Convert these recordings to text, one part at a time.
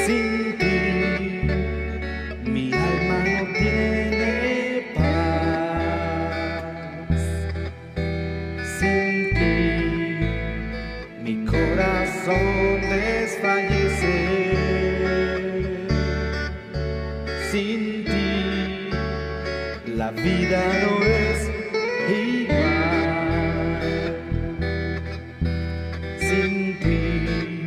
Sin ti, mi alma no tiene paz. Sin ti, mi corazón desfallece. Sin ti, la vida no es igual. Sin ti,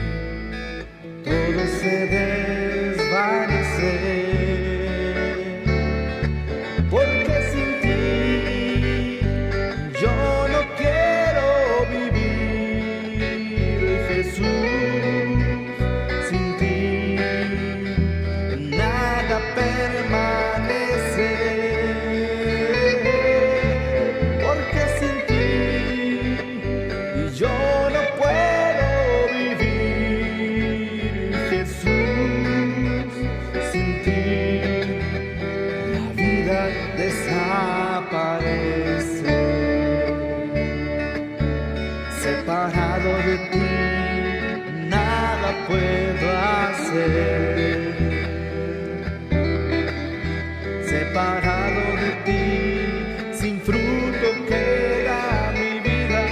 todo se desvanece. Porque sin ti yo no quiero vivir, Jesús. Sin ti nada permanece. Porque sin ti yo no puedo vivir, Jesús. Sin ti la vida desaparece. Separado de ti nada puedo hacer. Separado de ti sin fruto queda mi vida.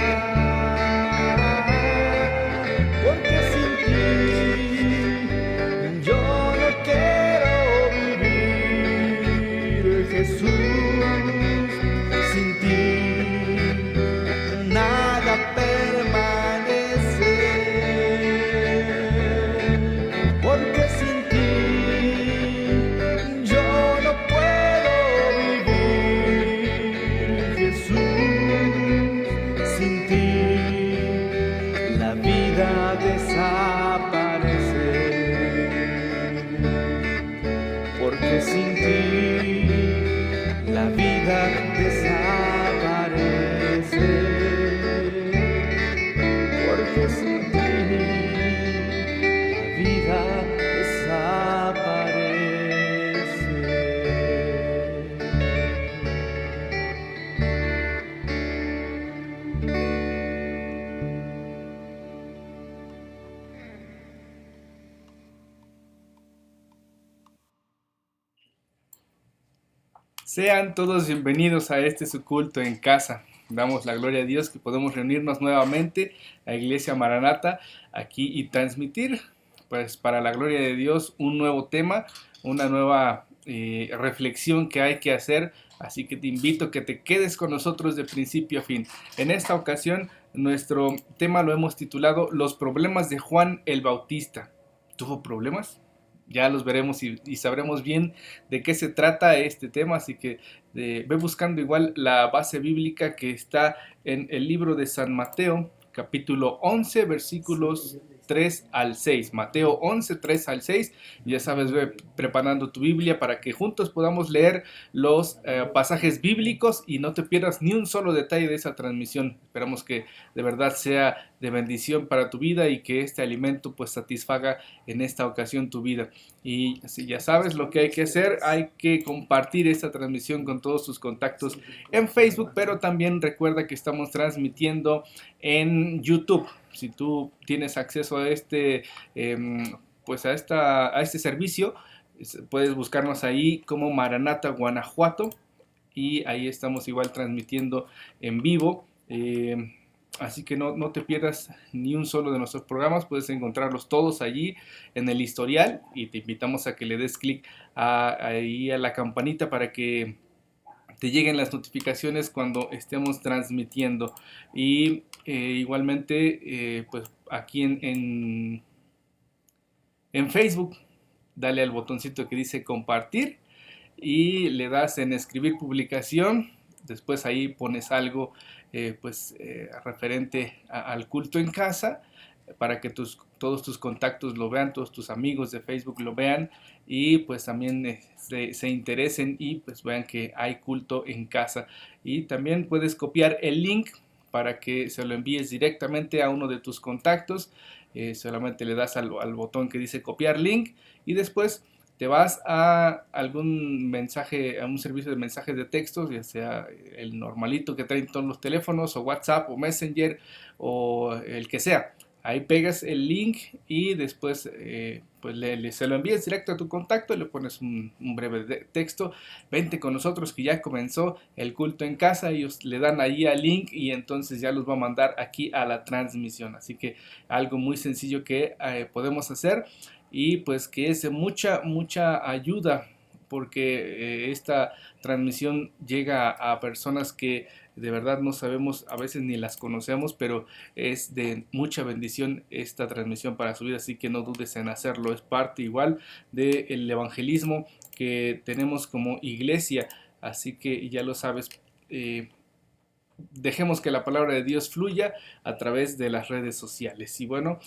Porque sin ti yo no quiero vivir, Jesús. Sin ti nada permanece. Porque sin ti yo no puedo vivir, Jesús. Sin ti la vida desaparece. Porque sin ti la vida desaparece. Porque sin ti la vida desaparece. Sean todos bienvenidos a este su culto en casa. Damos la gloria a Dios que podemos reunirnos nuevamente a Iglesia Maranata aquí y transmitir, pues para la gloria de Dios, un nuevo tema, una nueva reflexión que hay que hacer. Así que te invito a que te quedes con nosotros de principio a fin. En esta ocasión, nuestro tema lo hemos titulado Los problemas de Juan el Bautista. ¿Tuvo problemas? Ya los veremos y sabremos bien de qué se trata este tema, así que ve buscando igual la base bíblica que está en el libro de San Mateo, capítulo 11, versículos 3 al 6. Mateo 11, 3 al 6. Ya sabes, ve preparando tu Biblia para que juntos podamos leer los pasajes bíblicos y no te pierdas ni un solo detalle de esa transmisión. Esperamos que de verdad sea de bendición para tu vida y que este alimento pues satisfaga en esta ocasión tu vida. Y si ya sabes lo que hay que hacer, hay que compartir esta transmisión con todos tus contactos en Facebook, pero también recuerda que estamos transmitiendo en YouTube. Si tú tienes acceso a este pues a este servicio, puedes buscarnos ahí como Maranata Guanajuato y ahí estamos igual transmitiendo en vivo. Así que no te pierdas ni un solo de nuestros programas, puedes encontrarlos todos allí en el historial y te invitamos a que le des clic ahí a la campanita para que te lleguen las notificaciones cuando estemos transmitiendo. Y igualmente pues aquí en Facebook, dale al botoncito que dice compartir y le das en escribir publicación. Después ahí pones algo referente al culto en casa para que todos tus contactos lo vean, todos tus amigos de Facebook lo vean y pues también se interesen y pues vean que hay culto en casa. Y también puedes copiar el link para que se lo envíes directamente a uno de tus contactos. Solamente le das al botón que dice copiar link y después te vas a algún mensaje, a un servicio de mensajes de texto, ya sea el normalito que traen todos los teléfonos, o WhatsApp, o Messenger, o el que sea. Ahí pegas el link y después pues se lo envías directo a tu contacto, le pones un breve texto, vente con nosotros que ya comenzó el culto en casa, ellos le dan ahí al link y entonces ya los va a mandar aquí a la transmisión. Así que algo muy sencillo que podemos hacer y pues que es de mucha ayuda, porque esta transmisión llega a personas que de verdad no sabemos, a veces ni las conocemos, pero es de mucha bendición esta transmisión para su vida, así que no dudes en hacerlo. Es parte igual del evangelismo que tenemos como iglesia, así que ya lo sabes. Dejemos que la palabra de Dios fluya a través de las redes sociales. Y bueno,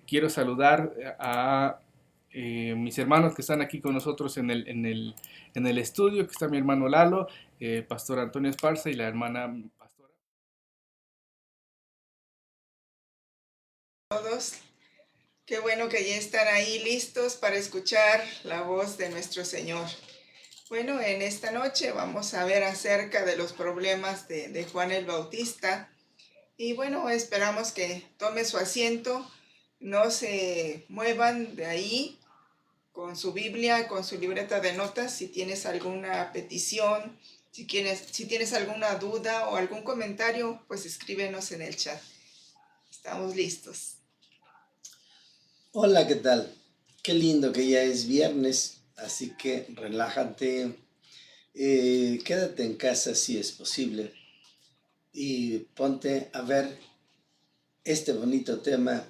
quiero saludar a mis hermanos que están aquí con nosotros en el estudio, que está mi hermano Lalo, pastor Antonio Esparza y la hermana pastora. Todos, qué bueno que ya están ahí listos para escuchar la voz de nuestro Señor. Bueno, en esta noche vamos a ver acerca de los problemas de Juan el Bautista. Y bueno, esperamos que tome su asiento, no se muevan de ahí con su Biblia, con su libreta de notas. Si tienes alguna petición, si tienes alguna duda o algún comentario, pues escríbenos en el chat. Estamos listos. Hola, ¿qué tal? Qué lindo que ya es viernes. Así que relájate, quédate en casa si es posible y ponte a ver este bonito tema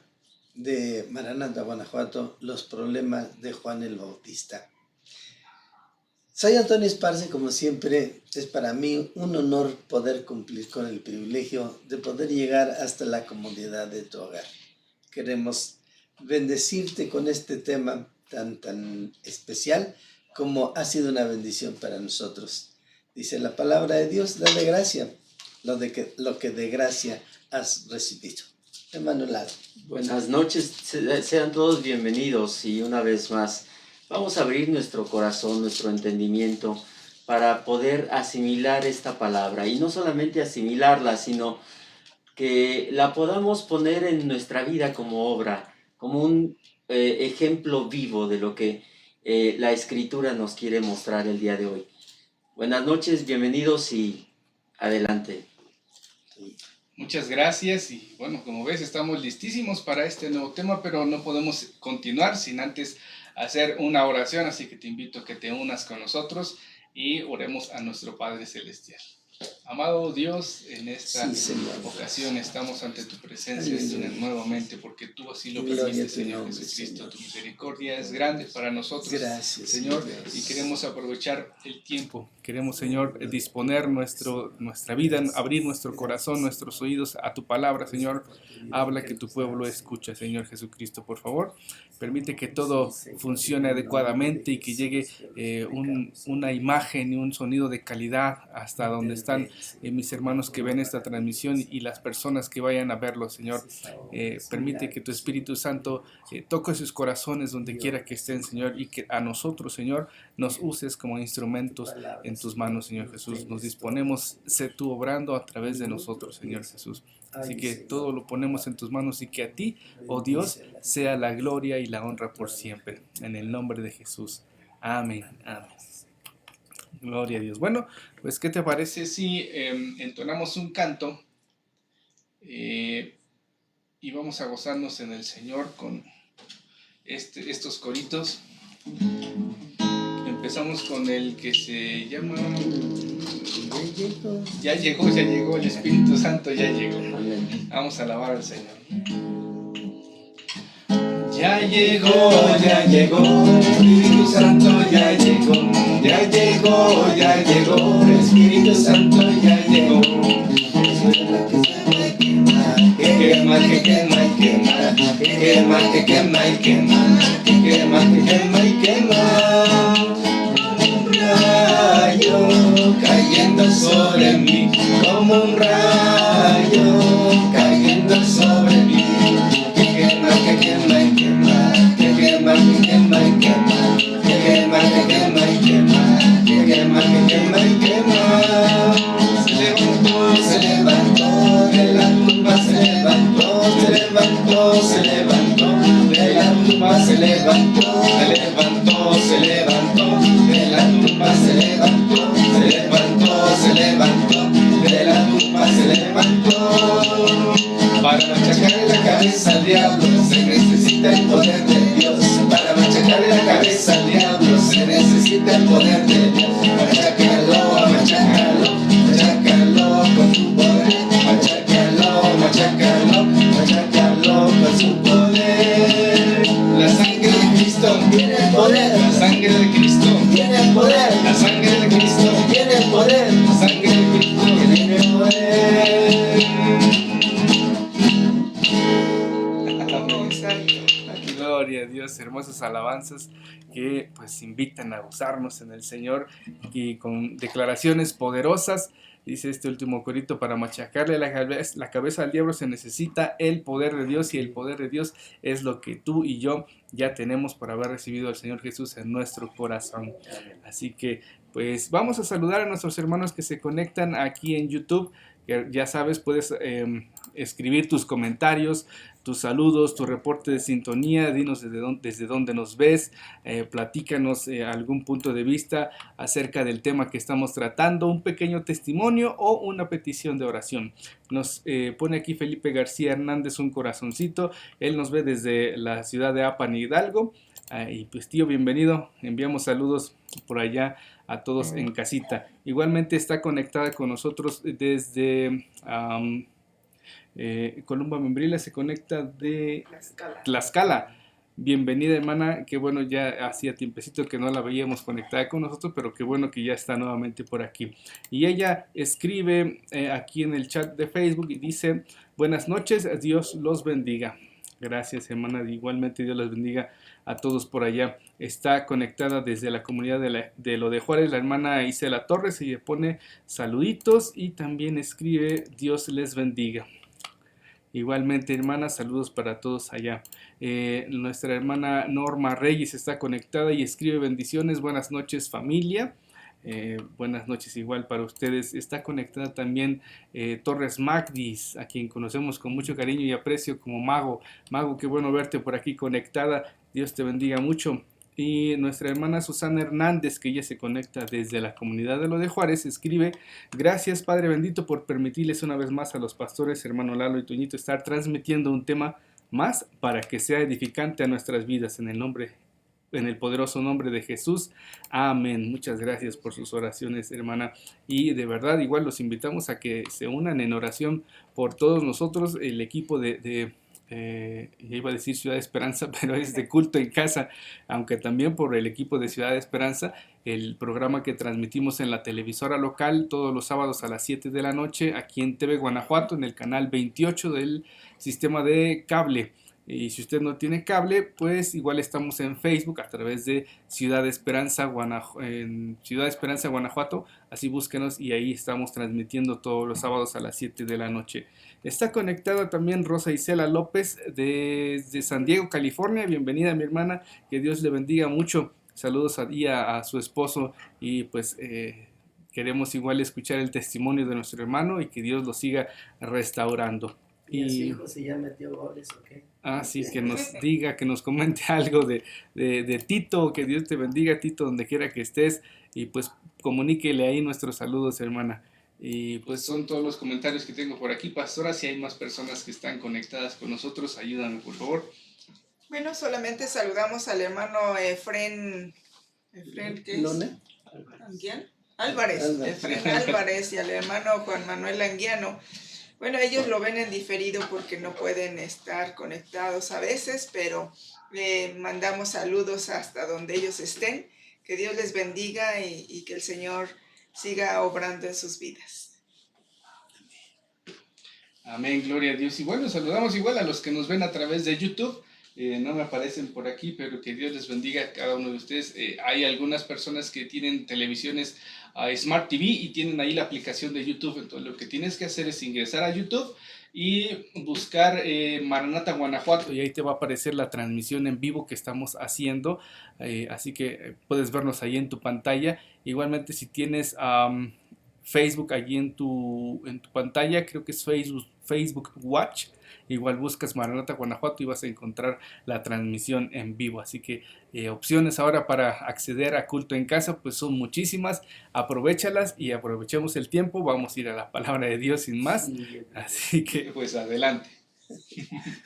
de Maranata, Guanajuato, los problemas de Juan el Bautista. Soy Antonio Esparza y como siempre es para mí un honor poder cumplir con el privilegio de poder llegar hasta la comodidad de tu hogar. Queremos bendecirte con este tema tan especial como ha sido una bendición para nosotros. Dice la palabra de Dios, dale gracia, lo que de gracia has recibido. Hermano Lalo. Buenas noches, sean todos bienvenidos y una vez más vamos a abrir nuestro corazón, nuestro entendimiento para poder asimilar esta palabra y no solamente asimilarla, sino que la podamos poner en nuestra vida como obra, como un ejemplo vivo de lo que la Escritura nos quiere mostrar el día de hoy. Buenas noches, bienvenidos y adelante. Muchas gracias y bueno, como ves estamos listísimos para este nuevo tema, pero no podemos continuar sin antes hacer una oración, así que te invito a que te unas con nosotros y oremos a nuestro Padre Celestial. Amado Dios, en esta ocasión estamos ante tu presencia nuevamente porque tú así lo permites, Señor Jesucristo. Tu misericordia es grande para nosotros, Gracias, Señor, y queremos aprovechar el tiempo. Queremos, Señor, disponer nuestra vida, abrir nuestro corazón, nuestros oídos a tu palabra, Señor. Habla que tu pueblo escucha, Señor Jesucristo, por favor. Permite que todo funcione adecuadamente y que llegue una imagen y un sonido de calidad hasta donde están mis hermanos que ven esta transmisión y las personas que vayan a verlo, Señor. Permite que tu Espíritu Santo toque sus corazones donde quiera que estén, Señor, y que a nosotros, Señor, nos uses como instrumentos en tus manos, Señor Jesús. Nos disponemos, sé tú obrando a través de nosotros, Señor Jesús. Así que todo lo ponemos en tus manos y que a ti, oh Dios, sea la gloria y la honra por siempre. En el nombre de Jesús. Amén. Amén. Gloria a Dios. Bueno, pues ¿qué te parece si entonamos un canto y vamos a gozarnos en el Señor con estos coritos? Empezamos con el que se llama... Ya llegó el Espíritu Santo, ya llegó. Vamos a alabar al Señor. Ya llegó, el Espíritu Santo ya llegó. Ya llegó, el Espíritu Santo ya llegó. Que quema, que quema y quema. Que quema, que quema y quema. Que quema, que quema y quema. Un rayo cayendo sobre mí, como un rayo cayendo sobre mí. Que quema y quema, que quema y quema y quema. Que quema y quema y quema. Que quema y quema. Se levantó de la tumba, se levantó tumba se levantó, se levantó, se levantó, de la tumba se levantó, se levantó, se levantó, de la tumba se levantó. Para machacarle la cabeza al diablo se necesita el poder de Dios. Para machacarle la cabeza al diablo se necesita el poder de Dios. Machácalo, machácalo, machácalo con su poder. Machácalo, machácalo, machácalo con su poder. La sangre de Cristo tiene el poder. La sangre de Cristo tiene el poder. La sangre de Cristo tiene el poder. La sangre de Cristo tiene el poder. Gloria a Dios, hermosas alabanzas que pues invitan a gozarnos en el Señor y con declaraciones poderosas. Dice este último corito: para machacarle la cabeza al diablo se necesita el poder de Dios, y el poder de Dios es lo que tú y yo ya tenemos por haber recibido al Señor Jesús en nuestro corazón. Así que pues vamos a saludar a nuestros hermanos que se conectan aquí en YouTube. Ya sabes, puedes escribir tus comentarios, tus saludos, tu reporte de sintonía. Dinos desde dónde nos ves, platícanos algún punto de vista acerca del tema que estamos tratando, un pequeño testimonio o una petición de oración. Nos pone aquí Felipe García Hernández un corazoncito. Él nos ve desde la ciudad de Apan, Hidalgo. Y pues tío, bienvenido. Enviamos saludos por allá a todos en casita. Igualmente está conectada con nosotros desde Columba Membrila, se conecta de Tlaxcala. Bienvenida, hermana. Qué bueno, ya hacía tiempecito que no la veíamos conectada con nosotros, pero qué bueno que ya está nuevamente por aquí. Y ella escribe aquí en el chat de Facebook y dice: buenas noches, Dios los bendiga. Gracias, hermana. Igualmente Dios los bendiga a todos por allá. Está conectada desde la comunidad de Lo de Juárez la hermana Isela Torres, y le pone saluditos y también escribe: Dios les bendiga. Igualmente, hermana, saludos para todos allá. Nuestra hermana Norma Reyes está conectada y escribe: bendiciones, buenas noches familia. Buenas noches igual para ustedes. Está conectada también Torres Magdis, a quien conocemos con mucho cariño y aprecio como Mago. Mago, qué bueno verte por aquí conectada. Dios te bendiga mucho. Y nuestra hermana Susana Hernández, que ella se conecta desde la comunidad de Lo de Juárez, escribe: gracias Padre bendito por permitirles una vez más a los pastores, hermano Lalo y Toñito, estar transmitiendo un tema más para que sea edificante a nuestras vidas, en el poderoso nombre de Jesús. Amén. Muchas gracias por sus oraciones, hermana. Y de verdad, igual los invitamos a que se unan en oración por todos nosotros, el equipo ya iba a decir Ciudad de Esperanza, pero es de Culto en Casa, aunque también por el equipo de Ciudad de Esperanza, el programa que transmitimos en la televisora local todos los sábados a las 7 de la noche, aquí en TV Guanajuato, en el canal 28 del sistema de cable. Y si usted no tiene cable, pues igual estamos en Facebook a través de Ciudad de Esperanza, Guanajuato. Así búsquenos y ahí estamos transmitiendo todos los sábados a las 7 de la noche. Está conectada también Rosa Isela López desde San Diego, California. Bienvenida, mi hermana. Que Dios le bendiga mucho. Saludos a su esposo y pues queremos igual escuchar el testimonio de nuestro hermano y que Dios lo siga restaurando. ¿Y a su hijo si ya metió goles o qué? Sí, que nos diga, que nos comente algo de Tito. Que Dios te bendiga, Tito, donde quiera que estés. Y pues comuníquele ahí nuestros saludos, hermana. Y pues son todos los comentarios que tengo por aquí. Pastora, si hay más personas que están conectadas con nosotros, ayúdame, por favor. Bueno, solamente saludamos al hermano Efren, ¿qué es? ¿Lone? Álvarez. Álvarez. Efren Álvarez, y al hermano Juan Manuel Anguiano. Bueno, ellos lo ven en diferido porque no pueden estar conectados a veces, pero mandamos saludos hasta donde ellos estén. Que Dios les bendiga y que el Señor siga obrando en sus vidas. Amén, gloria a Dios. Y bueno, saludamos igual a los que nos ven a través de YouTube. No me aparecen por aquí, pero que Dios les bendiga a cada uno de ustedes. Hay algunas personas que tienen televisiones Smart TV y tienen ahí la aplicación de YouTube. Entonces lo que tienes que hacer es ingresar a YouTube y buscar Maranata Guanajuato, y ahí te va a aparecer la transmisión en vivo que estamos haciendo. Así que puedes vernos ahí en tu pantalla. Igualmente, si tienes Facebook allí en tu pantalla, creo que es Facebook Watch. Igual buscas Maranata Guanajuato y vas a encontrar la transmisión en vivo. Así que opciones ahora para acceder a culto en casa pues son muchísimas. Aprovéchalas y aprovechemos el tiempo. Vamos a ir a la palabra de Dios sin más. Sí, Así que pues adelante.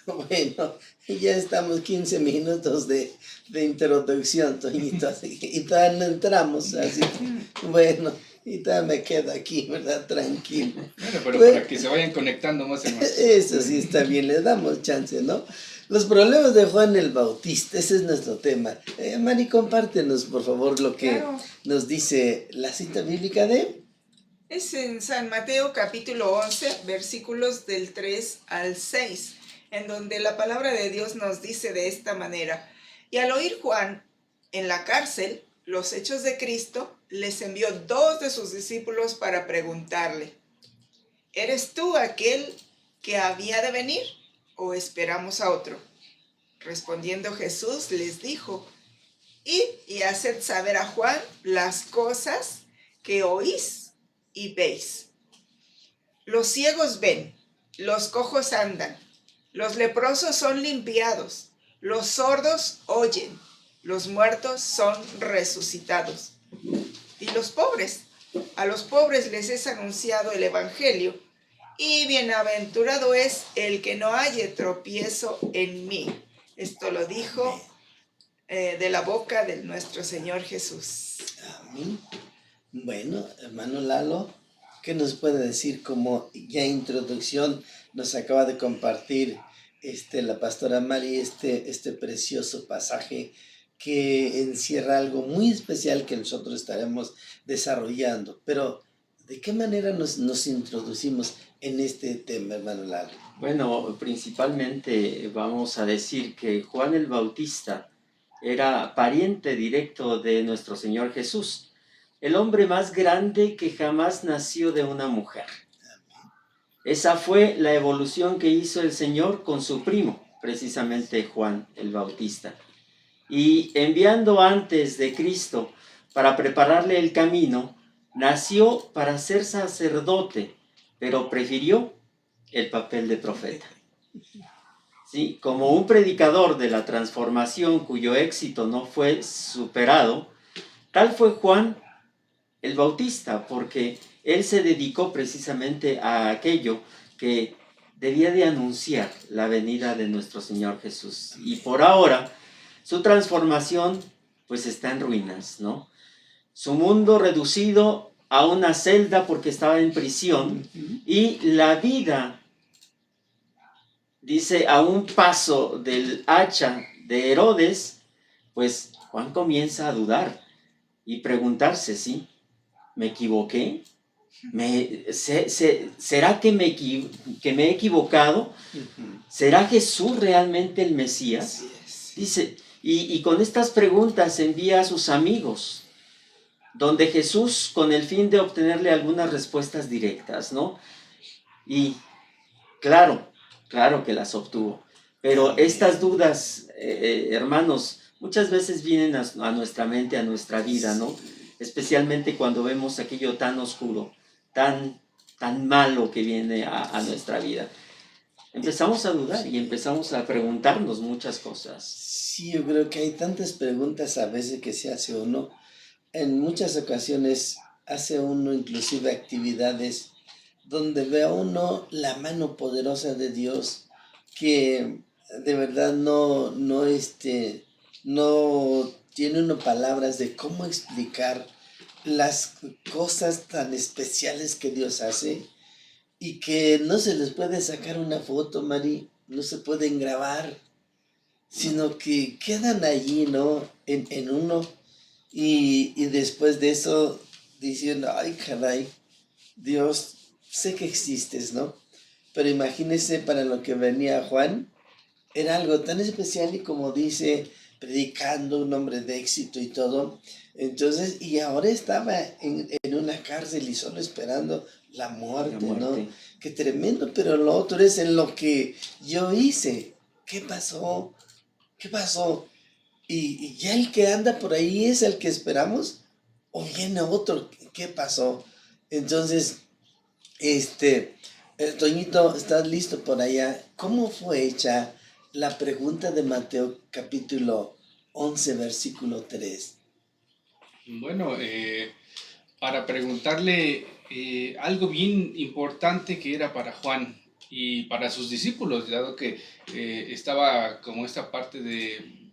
Bueno, ya estamos 15 minutos de introducción, Toñito, así que- y todavía no entramos, así que, bueno, y todavía me quedo aquí, ¿verdad? Tranquilo. Bueno, pero Bueno. para que se vayan conectando más hermanos. Eso sí está bien, le damos chance, ¿no? Los problemas de Juan el Bautista, ese es nuestro tema. Mari, compártenos, por favor, lo que Claro. nos dice la cita bíblica de... Es en San Mateo capítulo 11, versículos del 3 al 6, en donde la palabra de Dios nos dice de esta manera: y al oír Juan en la cárcel los hechos de Cristo, les envió 2 de sus discípulos para preguntarle: ¿eres tú aquel que había de venir o esperamos a otro? Respondiendo Jesús les dijo: id y haced saber a Juan las cosas que oís y veis. Los ciegos ven, los cojos andan, los leprosos son limpiados, los sordos oyen, los muertos son resucitados. Y los pobres, a los pobres les es anunciado el evangelio, y bienaventurado es el que no halle tropiezo en mí. Esto lo dijo de la boca de nuestro Señor Jesús. Amén. Bueno, hermano Lalo, ¿qué nos puede decir como ya introducción? Nos acaba de compartir la pastora Mari este precioso pasaje que encierra algo muy especial que nosotros estaremos desarrollando. Pero, ¿de qué manera nos introducimos en este tema, hermano Lalo? Bueno, principalmente vamos a decir que Juan el Bautista era pariente directo de nuestro Señor Jesús, el hombre más grande que jamás nació de una mujer. Esa fue la evolución que hizo el Señor con su primo, precisamente Juan el Bautista. Y enviando antes de Cristo para prepararle el camino, nació para ser sacerdote, pero prefirió el papel de profeta. Sí, como un predicador de la transformación cuyo éxito no fue superado, tal fue Juan el Bautista, porque él se dedicó precisamente a aquello que debía de anunciar la venida de nuestro Señor Jesús. Y por ahora, su transformación pues está en ruinas, ¿no? Su mundo reducido a una celda porque estaba en prisión, y la vida, dice, a un paso del hacha de Herodes, pues Juan comienza a dudar y preguntarse, ¿sí? ¿Me equivoqué? ¿Será que me he equivocado? ¿Será Jesús realmente el Mesías? Así es. Dice, y con estas preguntas envía a sus amigos, donde Jesús, con el fin de obtenerle algunas respuestas directas, ¿no? Y claro que las obtuvo. Pero estas dudas, hermanos, muchas veces vienen a nuestra mente, a nuestra vida, ¿no? Especialmente cuando vemos aquello tan oscuro, tan malo que viene a nuestra vida. Empezamos a dudar y empezamos a preguntarnos muchas cosas. Sí, yo creo que hay tantas preguntas a veces que se hace uno. En muchas ocasiones hace uno inclusive actividades donde ve a uno la mano poderosa de Dios, que de verdad no tiene uno palabras de cómo explicar las cosas tan especiales que Dios hace, y que no se les puede sacar una foto, Mari, no se pueden grabar, sino que quedan allí, ¿no? En uno, y después de eso diciendo, ay, caray, Dios, sé que existes, ¿no? Pero imagínese para lo que venía Juan, era algo tan especial, y como dice, predicando, un hombre de éxito y todo. Entonces, y ahora estaba en una cárcel y solo esperando la muerte, ¿no? Qué tremendo, pero lo otro es en lo que yo hice. ¿Qué pasó? ¿Qué pasó? ¿Y ya el que anda por ahí es el que esperamos? ¿O viene otro? ¿Qué pasó? Entonces, Toñito, ¿estás listo por allá? ¿Cómo fue hecha la pregunta de Mateo capítulo 11, versículo 3? Bueno, para preguntarle algo bien importante que era para Juan y para sus discípulos, dado que estaba como esta parte de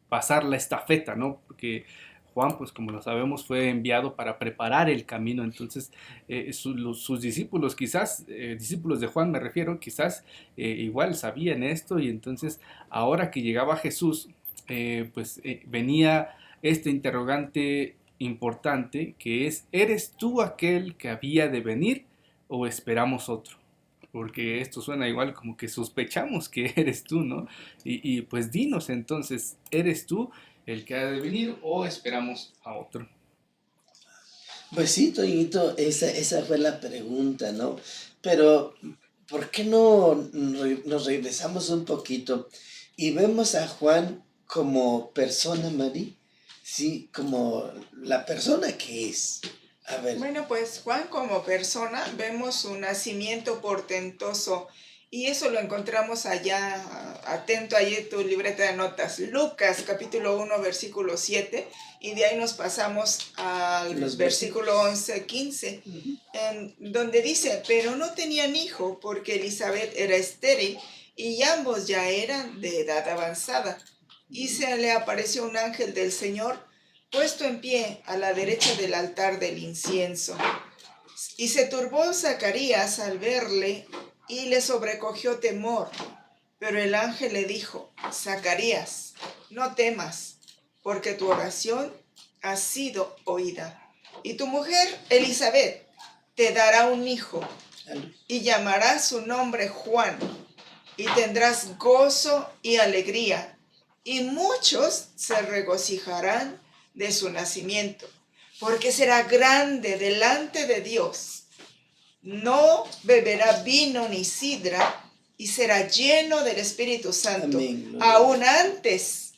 pasar la estafeta, ¿no? Porque Juan, pues como lo sabemos, fue enviado para preparar el camino. Entonces, sus discípulos, quizás, discípulos de Juan me refiero, quizás igual sabían esto y entonces ahora que llegaba Jesús, venía este interrogante importante que es, ¿eres tú aquel que había de venir o esperamos otro? Porque esto suena igual como que sospechamos que eres tú, ¿no? Pues dinos entonces, ¿eres tú el que ha de venir o esperamos a otro? Pues sí, Toñito, esa fue la pregunta, ¿no? Pero, ¿por qué no nos regresamos un poquito y vemos a Juan como persona, Mari? Sí, como la persona que es. A ver, Bueno, pues Juan como persona vemos su nacimiento portentoso y eso lo encontramos allá, atento ahí en tu libreta de notas, Lucas capítulo 1 versículo 7 y de ahí nos pasamos al Los versículo 11, 15, en donde dice, pero no tenían hijo porque Elizabeth era estéril y ambos ya eran de edad avanzada y se le apareció un ángel del Señor puesto en pie a la derecha del altar del incienso. Y se turbó Zacarías al verle y le sobrecogió temor. Pero el ángel le dijo, Zacarías, no temas, porque tu oración ha sido oída. Y tu mujer, Elizabeth, te dará un hijo y llamarás su nombre Juan. Y tendrás gozo y alegría. Y muchos se regocijarán de su nacimiento, porque será grande delante de Dios. No beberá vino ni sidra, y será lleno del Espíritu Santo, amén. aún antes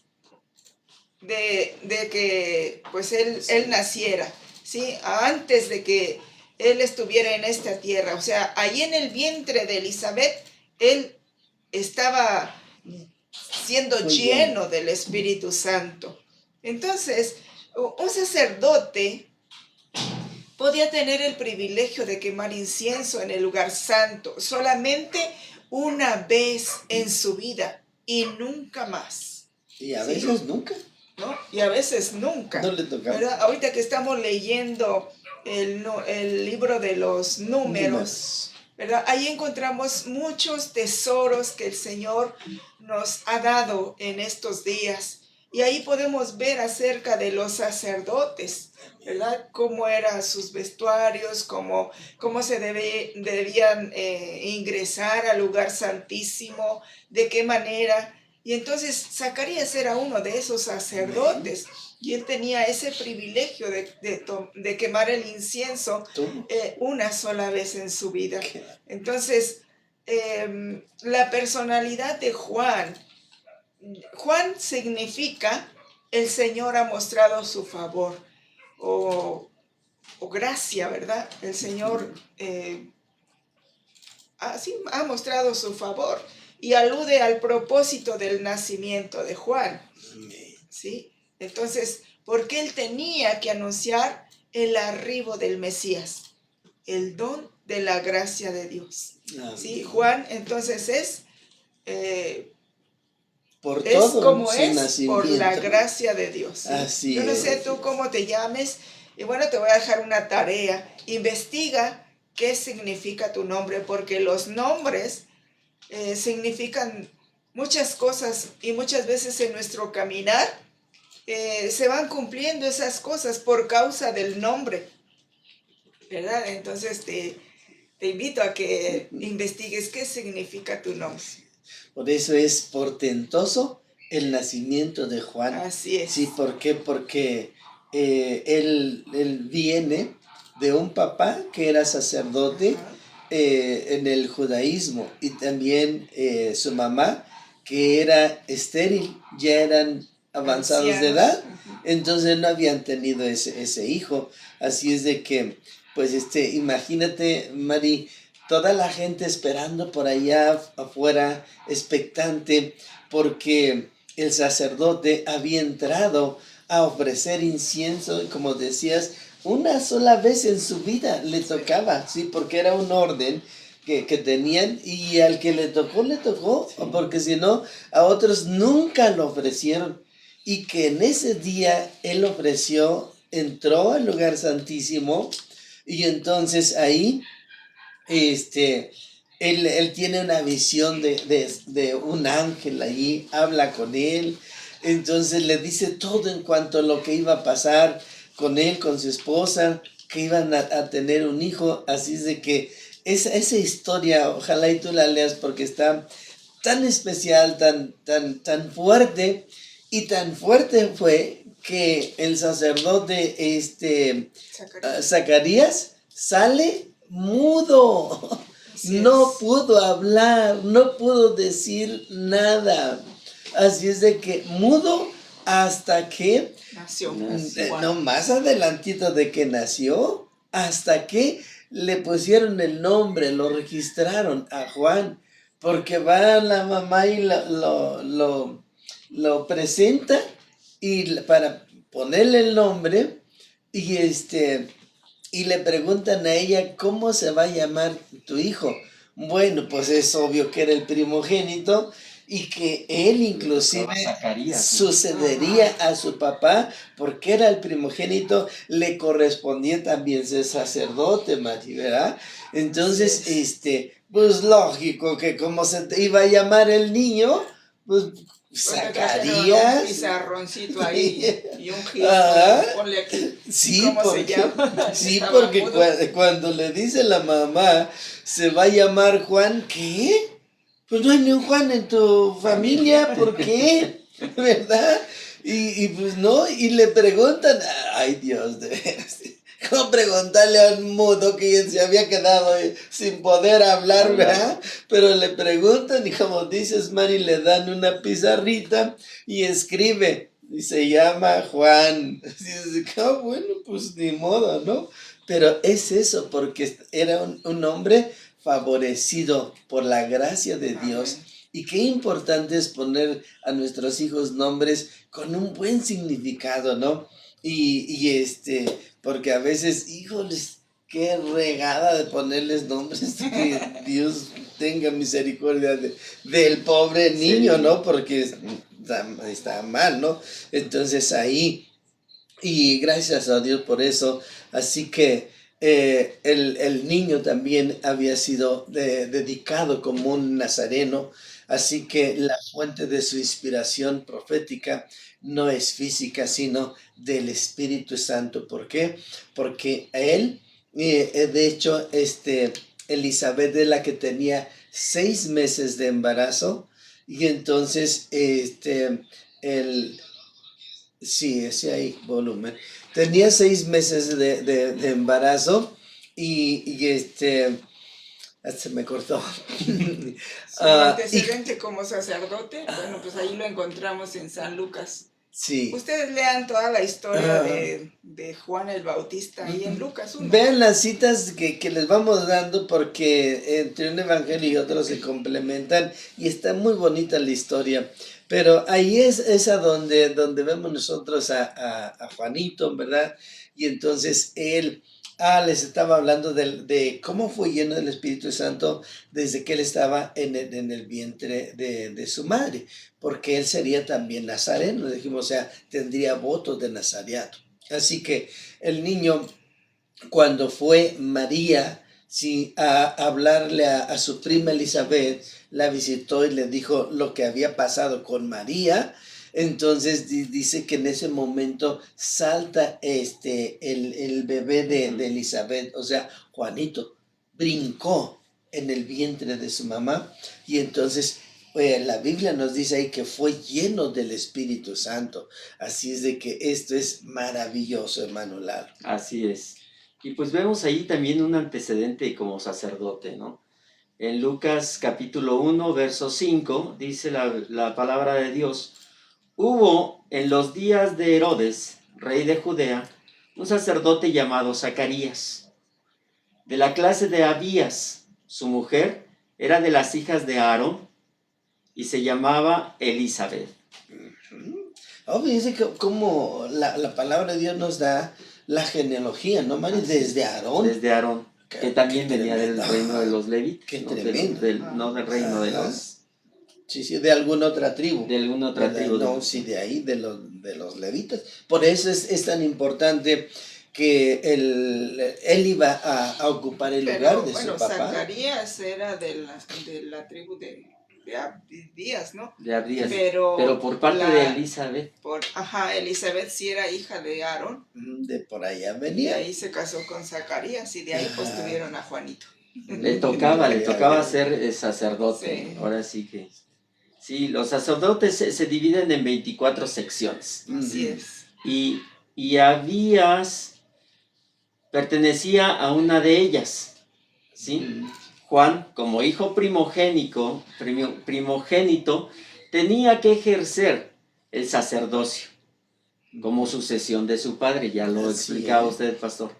de que pues él naciera, ¿sí? Antes de que él estuviera en esta tierra. O sea, ahí en el vientre de Elizabeth, él estaba siendo Muy lleno bien. del Espíritu Santo. Entonces, un sacerdote podía tener el privilegio de quemar incienso en el lugar santo solamente una vez en su vida y nunca más. Y a ¿Sí? veces nunca, ¿No? Y a veces nunca. no le tocaba. ¿Verdad? Ahorita que estamos leyendo el libro de los números, ¿verdad? Ahí encontramos muchos tesoros que el Señor nos ha dado en estos días. Y ahí podemos ver acerca de los sacerdotes, ¿verdad? Cómo eran sus vestuarios, cómo se debían ingresar al lugar santísimo, de qué manera. Y entonces Zacarías era uno de esos sacerdotes y él tenía ese privilegio de quemar el incienso una sola vez en su vida. Entonces, la personalidad de Juan significa el Señor ha mostrado su favor o gracia, ¿verdad? El Señor ha mostrado su favor y alude al propósito del nacimiento de Juan, ¿sí? Entonces, porque él tenía que anunciar el arribo del Mesías, el don de la gracia de Dios, ¿sí? Juan entonces es por es todo como su es nacimiento. por la gracia de Dios, ¿sí? Así Yo no sé es. tú cómo te llames, y bueno, te voy a dejar una tarea. Investiga qué significa tu nombre, porque los nombres significan muchas cosas y muchas veces en nuestro caminar se van cumpliendo esas cosas por causa del nombre, ¿verdad? Entonces te invito a que investigues qué significa tu nombre. Por eso es portentoso el nacimiento de Juan. Así es. Sí, ¿por qué? Porque él viene de un papá que era sacerdote en el judaísmo y también su mamá que era estéril, ya eran avanzados de edad, entonces no habían tenido ese hijo. Así es de que pues imagínate, Mari, toda la gente esperando por allá afuera, expectante, porque el sacerdote había entrado a ofrecer incienso, y como decías, una sola vez en su vida le tocaba, ¿sí? Porque era un orden que tenían y al que le tocó, Sí. porque si no, a otros nunca lo ofrecieron. Y que en ese día él ofreció, entró al lugar santísimo y entonces ahí, él tiene una visión de un ángel allí, habla con él, entonces le dice todo en cuanto a lo que iba a pasar con él, con su esposa, que iban a tener un hijo, así es de que esa historia, ojalá y tú la leas porque está tan especial, tan fuerte, y tan fuerte fue que el sacerdote, Zacarías. Zacarías, sale mudo. Así No es. pudo hablar, no pudo decir nada. Así es de que mudo hasta que, Nació. Nació. Juan. no más adelantito de que nació, hasta que le pusieron el nombre, lo registraron a Juan, porque va la mamá y lo presenta y para ponerle el nombre y y le preguntan a ella cómo se va a llamar tu hijo. Bueno, pues es obvio que era el primogénito y que él inclusive Zacarías, ¿no? sucedería a su papá porque era el primogénito, le correspondía también ser sacerdote, Mati, ¿verdad? Entonces, Así pues lógico que como se te iba a llamar el niño, pues Pues le trajeron un Zacarías. pizarroncito ahí y un gis, Ajá. ponle aquí. Sí, ¿Cómo se porque, llama? sí, Estaba porque mudo. cuando le dice la mamá, se va a llamar Juan, ¿qué? Pues no hay ni un Juan en tu familia, ¿por qué? ¿Verdad? Y pues no, y le preguntan, ay Dios, de veras, ¿cómo preguntarle a un mudo que se había quedado sin poder hablar, ¿verdad? Pero le preguntan y como dices, Mari, le dan una pizarrita y escribe, y se llama Juan. Así es, bueno, pues ni modo, ¿no? Pero es eso, porque era un hombre favorecido por la gracia de Dios. Amén. Y qué importante es poner a nuestros hijos nombres con un buen significado, ¿no? Porque a veces, híjoles, qué regada de ponerles nombres, que Dios tenga misericordia del pobre niño, Sí. ¿no? Porque está mal, ¿no? Entonces ahí, y gracias a Dios por eso, así que el niño también había sido dedicado como un nazareno, así que la fuente de su inspiración profética no es física, sino del Espíritu Santo. ¿Por qué? Porque él, de hecho, Elizabeth es la que tenía 6 meses de embarazo, y entonces, el, sí, ese ahí, volumen. Tenía 6 meses de embarazo y se me cortó. Su Ah, antecedente como sacerdote, bueno, pues ahí lo encontramos en San Lucas. sí. Ustedes lean toda la historia Ah. de Juan el Bautista ahí en Lucas 1. Vean las citas que les vamos dando porque entre un evangelio y otro se complementan y está muy bonita la historia. Pero ahí es a donde vemos nosotros a Juanito, ¿verdad? Y entonces él, les estaba hablando de cómo fue lleno del Espíritu Santo desde que él estaba en el vientre de su madre, porque él sería también nazareno, dijimos, o sea, tendría votos de nazareato. Así que el niño, cuando fue María, sí, a hablarle a su prima Elizabeth, la visitó y le dijo lo que había pasado con María. Entonces dice que en ese momento salta el bebé de Elizabeth, o sea, Juanito, brincó en el vientre de su mamá y entonces la Biblia nos dice ahí que fue lleno del Espíritu Santo. Así es de que esto es maravilloso, hermano Lalo. Así es. Y pues vemos ahí también un antecedente como sacerdote, ¿no? En Lucas capítulo 1, verso 5, dice la palabra de Dios: hubo en los días de Herodes, rey de Judea, un sacerdote llamado Zacarías, de la clase de Abías. Su mujer era de las hijas de Aarón y se llamaba Elizabeth. Oh, fíjense cómo la palabra de Dios nos da la genealogía, ¿no, Mari? Desde Aarón. Desde Aarón, que también venía del reino de los levitas. Qué ¿no? tremendo. No del reino de los... Sí, de alguna otra tribu. De alguna otra tribu. No, sí, de ahí, de los levitas. Por eso es tan importante que él iba a ocupar el lugar de su papá. Zacarías era de la tribu de Abdías, ¿no? De Abdías. Pero por parte de Elizabeth. Elizabeth sí era hija de Aarón. De por allá Y venía. ahí se casó con Zacarías y de ahí pues tuvieron a Juanito. Le tocaba ser sacerdote. Sí. Ahora sí que... Sí, los sacerdotes se dividen en 24 secciones. Así es. Y Abías pertenecía a una de ellas, ¿sí? Juan, como hijo primogénito, tenía que ejercer el sacerdocio como sucesión de su padre. Ya lo Así explicaba es. usted, pastor.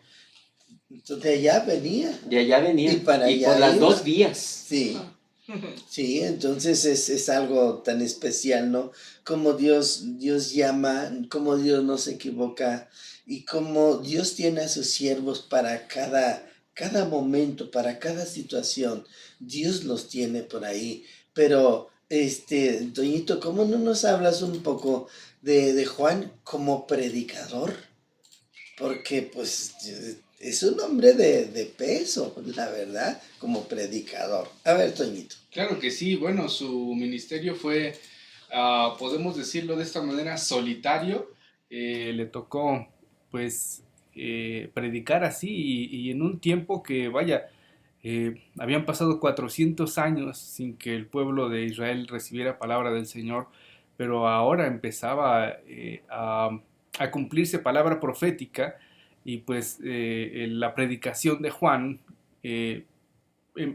Entonces de allá venía. De allá venía. Y para allá por las iba. dos vías. Sí. Sí, entonces es algo tan especial, ¿no? Como Dios llama, como Dios no se equivoca y como Dios tiene a sus siervos para cada momento, para cada situación. Dios los tiene por ahí. Pero, Toñito, ¿cómo no nos hablas un poco de Juan como predicador? Porque, pues, es un hombre de peso, la verdad, como predicador. A ver, Toñito. Claro que sí, bueno, su ministerio fue, podemos decirlo de esta manera, solitario. Le tocó, pues, predicar así y en un tiempo que, vaya, habían pasado 400 años sin que el pueblo de Israel recibiera palabra del Señor, pero ahora empezaba a cumplirse palabra profética y pues la predicación de Juan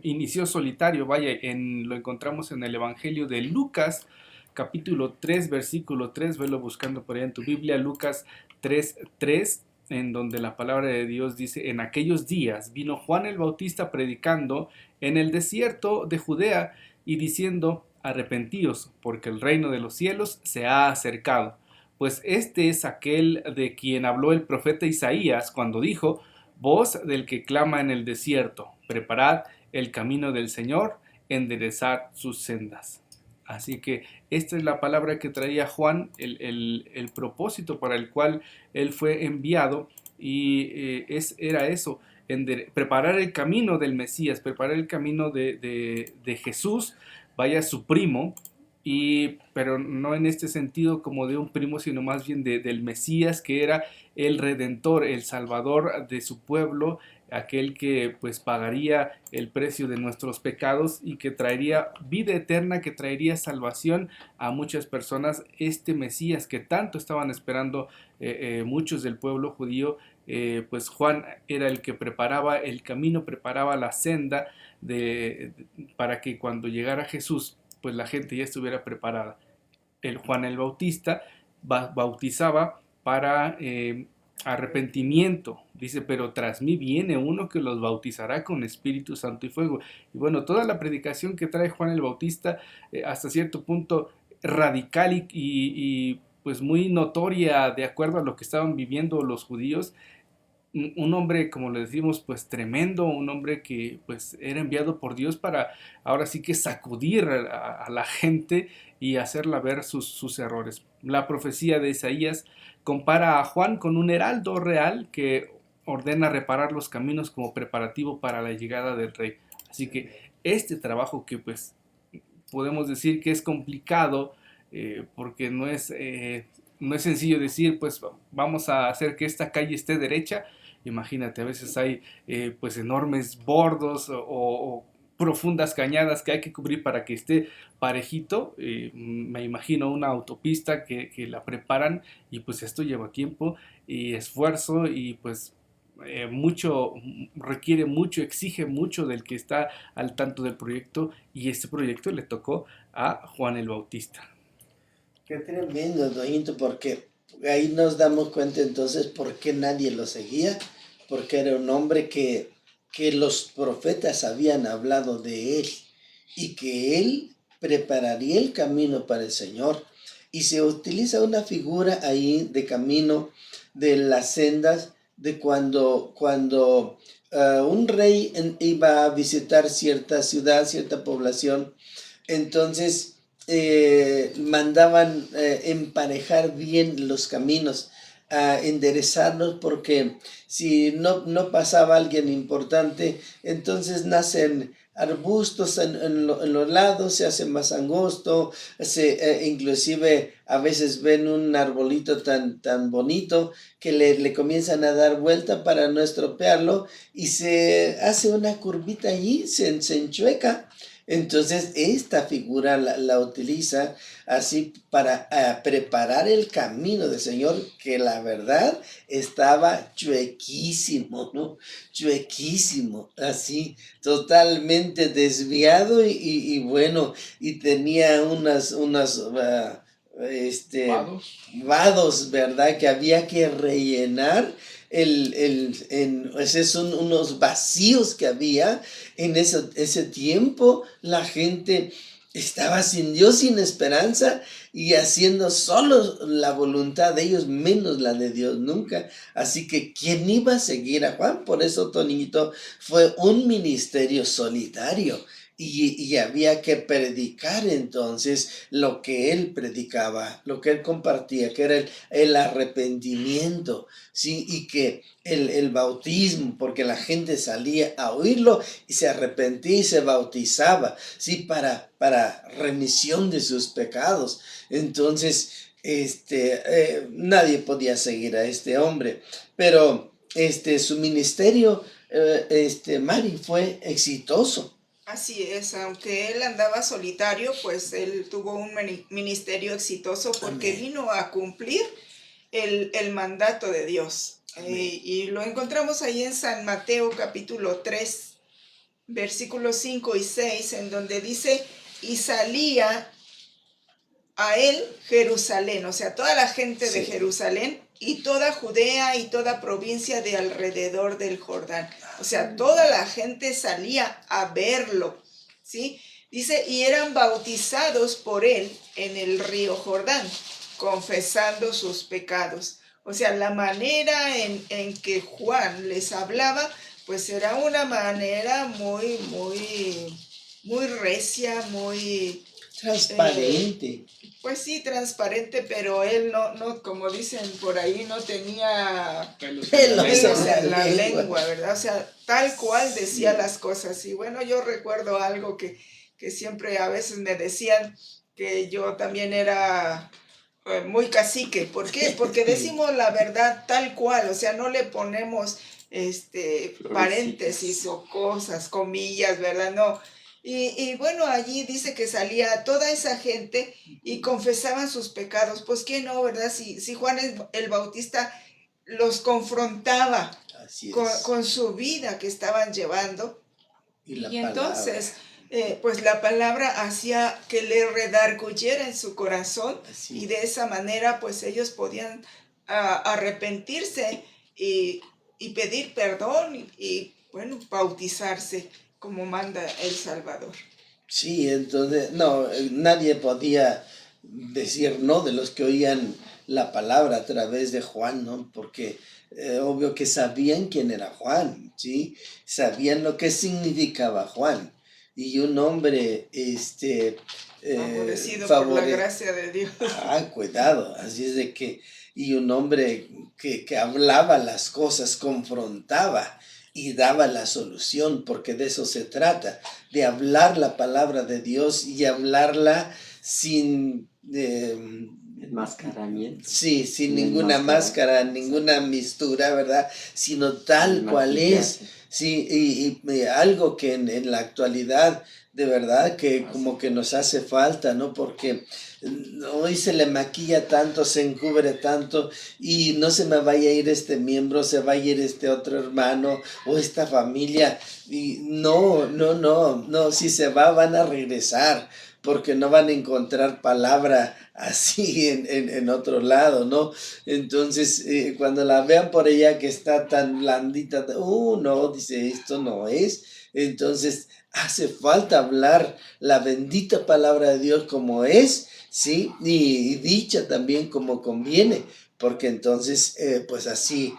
inició solitario, vaya, lo encontramos en el Evangelio de Lucas, capítulo 3, versículo 3, velo buscando por ahí en tu Biblia, Lucas 3:3, en donde la palabra de Dios dice: en aquellos días vino Juan el Bautista predicando en el desierto de Judea y diciendo: arrepentíos, porque el reino de los cielos se ha acercado. Pues este es aquel de quien habló el profeta Isaías cuando dijo: voz del que clama en el desierto, preparad el camino del Señor, enderezad sus sendas. Así que esta es la palabra que traía Juan, el propósito para el cual él fue enviado, y era eso, preparar el camino del Mesías, preparar el camino de Jesús, vaya, su primo, pero no en este sentido como de un primo, sino más bien del Mesías, que era el Redentor, el Salvador de su pueblo, aquel que pues pagaría el precio de nuestros pecados y que traería vida eterna, que traería salvación a muchas personas. Este Mesías que tanto estaban esperando muchos del pueblo judío, pues Juan era el que preparaba el camino, preparaba la senda para que cuando llegara Jesús, pues la gente ya estuviera preparada. Juan el Bautista bautizaba para arrepentimiento, dice: pero tras mí viene uno que los bautizará con Espíritu Santo y fuego. Y bueno, toda la predicación que trae Juan el Bautista, hasta cierto punto radical y pues muy notoria de acuerdo a lo que estaban viviendo los judíos. Un hombre, como le decimos, pues tremendo, un hombre que pues era enviado por Dios para ahora sí que sacudir a la gente y hacerla ver sus errores. La profecía de Isaías compara a Juan con un heraldo real que ordena reparar los caminos como preparativo para la llegada del rey. Así que este trabajo, que pues podemos decir que es complicado, porque no es sencillo decir, pues vamos a hacer que esta calle esté derecha. Imagínate, a veces hay pues enormes bordos o profundas cañadas que hay que cubrir para que esté parejito. Me imagino una autopista que la preparan, y pues esto lleva tiempo y esfuerzo, y pues requiere mucho, exige mucho del que está al tanto del proyecto, y este proyecto le tocó a Juan el Bautista. Qué tremendo, Doñito, porque ahí nos damos cuenta entonces por qué nadie lo seguía, porque era un hombre que que los profetas habían hablado de él y que él prepararía el camino para el Señor. Y se utiliza una figura ahí de camino de las sendas de cuando un rey iba a visitar cierta ciudad, cierta población, entonces mandaban emparejar bien los caminos, a enderezarlos, porque si no pasaba alguien importante, entonces nacen arbustos en los lados, se hace más angosto, inclusive a veces ven un arbolito tan bonito que le comienzan a dar vuelta para no estropearlo y se hace una curvita allí, se enchueca. Entonces esta figura la utiliza así para preparar el camino del Señor, que la verdad estaba chuequísimo, ¿no? Chuequísimo, así, totalmente desviado y bueno, y tenía unas vados, ¿verdad? Que había que rellenar esos son unos vacíos que había en ese tiempo. La gente estaba sin Dios, sin esperanza y haciendo solo la voluntad de ellos, menos la de Dios nunca. Así que ¿quién iba a seguir a Juan? Por eso, Toñito, fue un ministerio solitario. Y había que predicar entonces lo que él predicaba, lo que él compartía, que era el arrepentimiento, ¿sí? Y que el bautismo, porque la gente salía a oírlo y se arrepentía y se bautizaba, ¿sí? Para remisión de sus pecados. Entonces, nadie podía seguir a este hombre, pero su ministerio, Mari, fue exitoso. Así es, aunque él andaba solitario, pues él tuvo un ministerio exitoso porque Amén. vino a cumplir el mandato de Dios. Y lo encontramos ahí en San Mateo capítulo 3, versículos 5 y 6, en donde dice, y salía a él Jerusalén, o sea, toda la gente de Sí. Jerusalén y toda Judea y toda provincia de alrededor del Jordán. O sea, toda la gente salía a verlo, ¿sí? Dice, y eran bautizados por él en el río Jordán, confesando sus pecados. O sea, la manera en que Juan les hablaba, pues era una manera muy recia, muy transparente. pues sí, transparente, pero él no, como dicen por ahí, no tenía Pelos Pelos pelos en en la la lengua. lengua, ¿verdad? O sea, tal cual decía Sí. las cosas. Y bueno, yo recuerdo algo que siempre a veces me decían, que yo también era muy cacique. ¿Por qué? Porque decimos la verdad tal cual, o sea, no le ponemos paréntesis o cosas, comillas, ¿verdad? No. Y bueno, allí dice que salía toda esa gente y confesaban sus pecados. Pues que no, ¿verdad? Si Juan el Bautista los confrontaba Así es. con su vida que estaban llevando. Y la Y entonces, palabra. pues la palabra hacía que le redarguyera en su corazón. Así Y de esa manera, pues ellos podían arrepentirse y pedir perdón y, bueno, bautizarse como manda el Salvador. Sí, entonces, no, nadie podía decir no de los que oían la palabra a través de Juan, ¿no? Porque obvio que sabían quién era Juan, ¿sí? Sabían lo que significaba Juan. Y un hombre, Favorecido por la gracia de Dios. Cuidado, así es de que, y un hombre que hablaba las cosas, confrontaba y daba la solución, porque de eso se trata, de hablar la palabra de Dios y hablarla sin enmascaramiento. Sí, sin ninguna máscara, ninguna mistura, ¿verdad? Sino tal cual es. Sí, y algo que en la actualidad, de verdad, que como que nos hace falta, ¿no? Porque hoy se le maquilla tanto, se encubre tanto, y no se me vaya a ir este miembro, se va a ir este otro hermano o esta familia. Y no, si se va, van a regresar. porque no van a encontrar palabra así en otro lado, ¿no? Entonces, cuando la vean por allá que está tan blandita, no, dice, esto no es. Entonces, hace falta hablar la bendita palabra de Dios como es, ¿sí? Y dicha también como conviene, porque entonces, pues así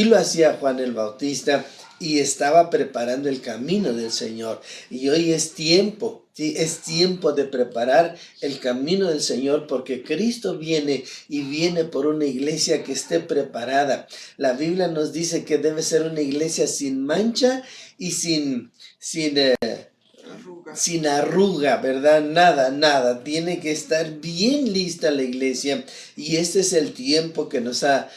lo hacía Juan el Bautista y estaba preparando el camino del Señor. Y hoy es tiempo, ¿sí? Es tiempo de preparar el camino del Señor porque Cristo viene y viene por una iglesia que esté preparada. La Biblia nos dice que debe ser una iglesia sin mancha y sin arruga, ¿verdad? Nada. Tiene que estar bien lista la iglesia y este es el tiempo que nos ha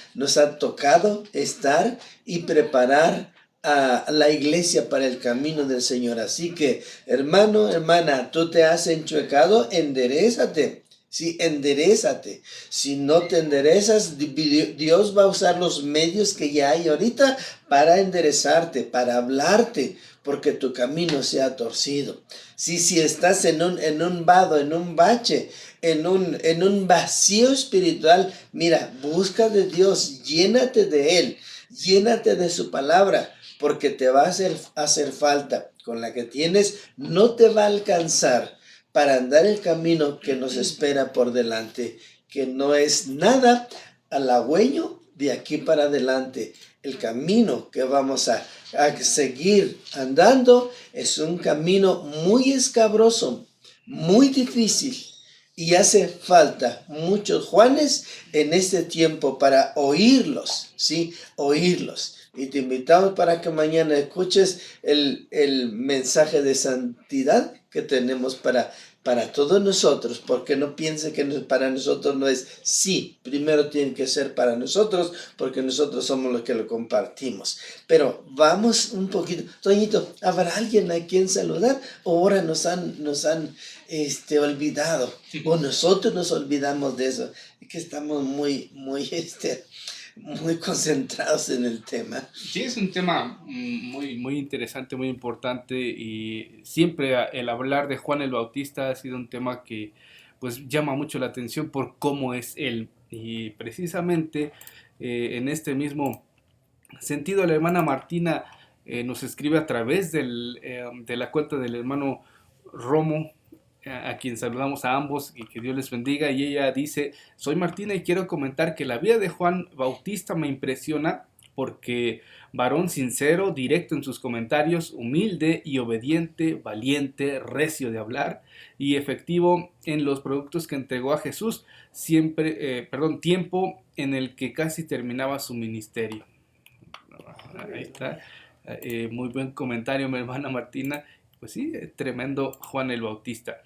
tocado estar y preparar a la iglesia para el camino del Señor. Así que, hermano, hermana, tú te has enchuecado, enderézate. Sí, enderézate. Si no te enderezas, Dios va a usar los medios que ya hay ahorita para enderezarte, para hablarte, porque tu camino se ha torcido. Si estás en un vado, en un bache, en un vacío espiritual, mira, busca de Dios, llénate de Él, llénate de su palabra, porque te va a hacer falta. Con la que tienes no te va a alcanzar para andar el camino que nos espera por delante, que no es nada halagüeño de aquí para adelante. El camino que vamos a seguir andando es un camino muy escabroso, muy difícil, y hace falta muchos Juanes en este tiempo para oírlos, ¿sí? Oírlos. Y te invitamos para que mañana escuches el mensaje de santidad que tenemos para todos nosotros, porque no piense que para nosotros no es. Sí, primero tiene que ser para nosotros, porque nosotros somos los que lo compartimos. Pero vamos un poquito. Toñito, ¿habrá alguien a quien saludar? ¿O ahora nos han olvidado? ¿O nosotros nos olvidamos de eso? Es que estamos muy concentrados en el tema. Sí, es un tema muy interesante, muy importante, y siempre el hablar de Juan el Bautista ha sido un tema que pues llama mucho la atención por cómo es él, y precisamente en este mismo sentido la hermana Martina nos escribe a través de la cuenta del hermano Romo, a quien saludamos a ambos y que Dios les bendiga, y ella dice: soy Martina y quiero comentar que la vida de Juan Bautista me impresiona porque varón sincero, directo en sus comentarios, humilde y obediente, valiente, recio de hablar y efectivo en los productos que entregó a Jesús, tiempo en el que casi terminaba su ministerio. Ahí está, muy buen comentario, mi hermana Martina. Pues sí, tremendo Juan el Bautista.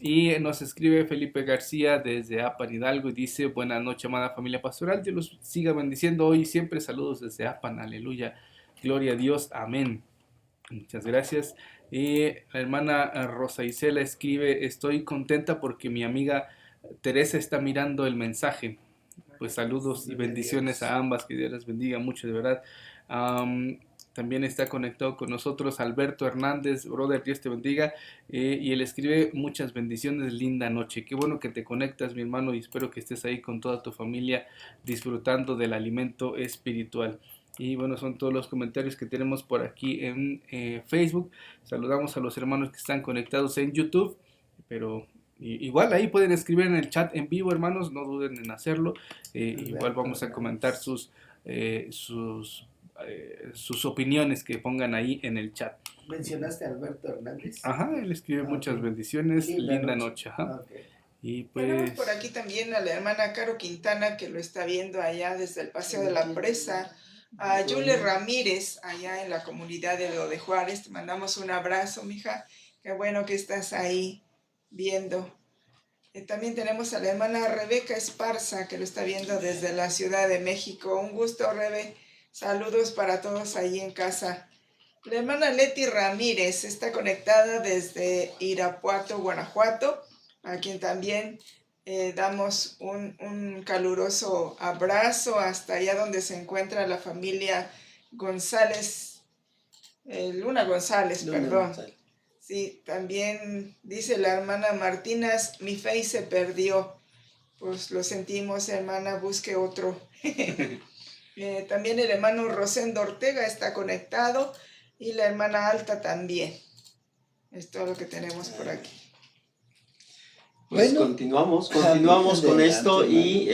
Y nos escribe Felipe García desde Apan, Hidalgo, y dice: buenas noches, amada familia pastoral, Dios los siga bendiciendo hoy y siempre. Saludos desde Apan, aleluya, gloria a Dios, amén. Muchas gracias. Y la hermana Rosa Isela escribe: estoy contenta porque mi amiga Teresa está mirando el mensaje. Pues saludos y bendiciones a ambas, que Dios les bendiga mucho, de verdad. También está conectado con nosotros Alberto Hernández, brother, Dios te bendiga, y él escribe: muchas bendiciones, linda noche. Qué bueno que te conectas, mi hermano, y espero que estés ahí con toda tu familia disfrutando del alimento espiritual. Y bueno, son todos los comentarios que tenemos por aquí en Facebook. Saludamos a los hermanos que están conectados en YouTube, pero igual ahí pueden escribir en el chat en vivo, hermanos, no duden en hacerlo. Igual vamos a comentar sus opiniones que pongan ahí en el chat. ¿Mencionaste a Alberto Hernández? Ajá, él escribe muchas bendiciones, linda noche. Ajá. Okay. Y Tenemos pues por aquí también a la hermana Caro Quintana, que lo está viendo allá desde el Paseo de la Presa. A Yule Ramírez, allá en la comunidad de Lo de Juárez. Te mandamos un abrazo, mija. Qué bueno que estás ahí viendo. También tenemos a la hermana Rebeca Esparza, que lo está viendo desde la Ciudad de México. Un gusto, Rebe. Saludos para todos ahí en casa. La hermana Leti Ramírez está conectada desde Irapuato, Guanajuato, a quien también damos un caluroso abrazo hasta allá donde se encuentra la familia González, Luna González. Sí, también dice la hermana Martínez, mi fe se perdió. Pues lo sentimos, hermana, busque otro. También el hermano Rosendo Ortega está conectado y la hermana Alta también. Es todo lo que tenemos por aquí. Pues Bueno, continuamos adelante, con esto hermano. y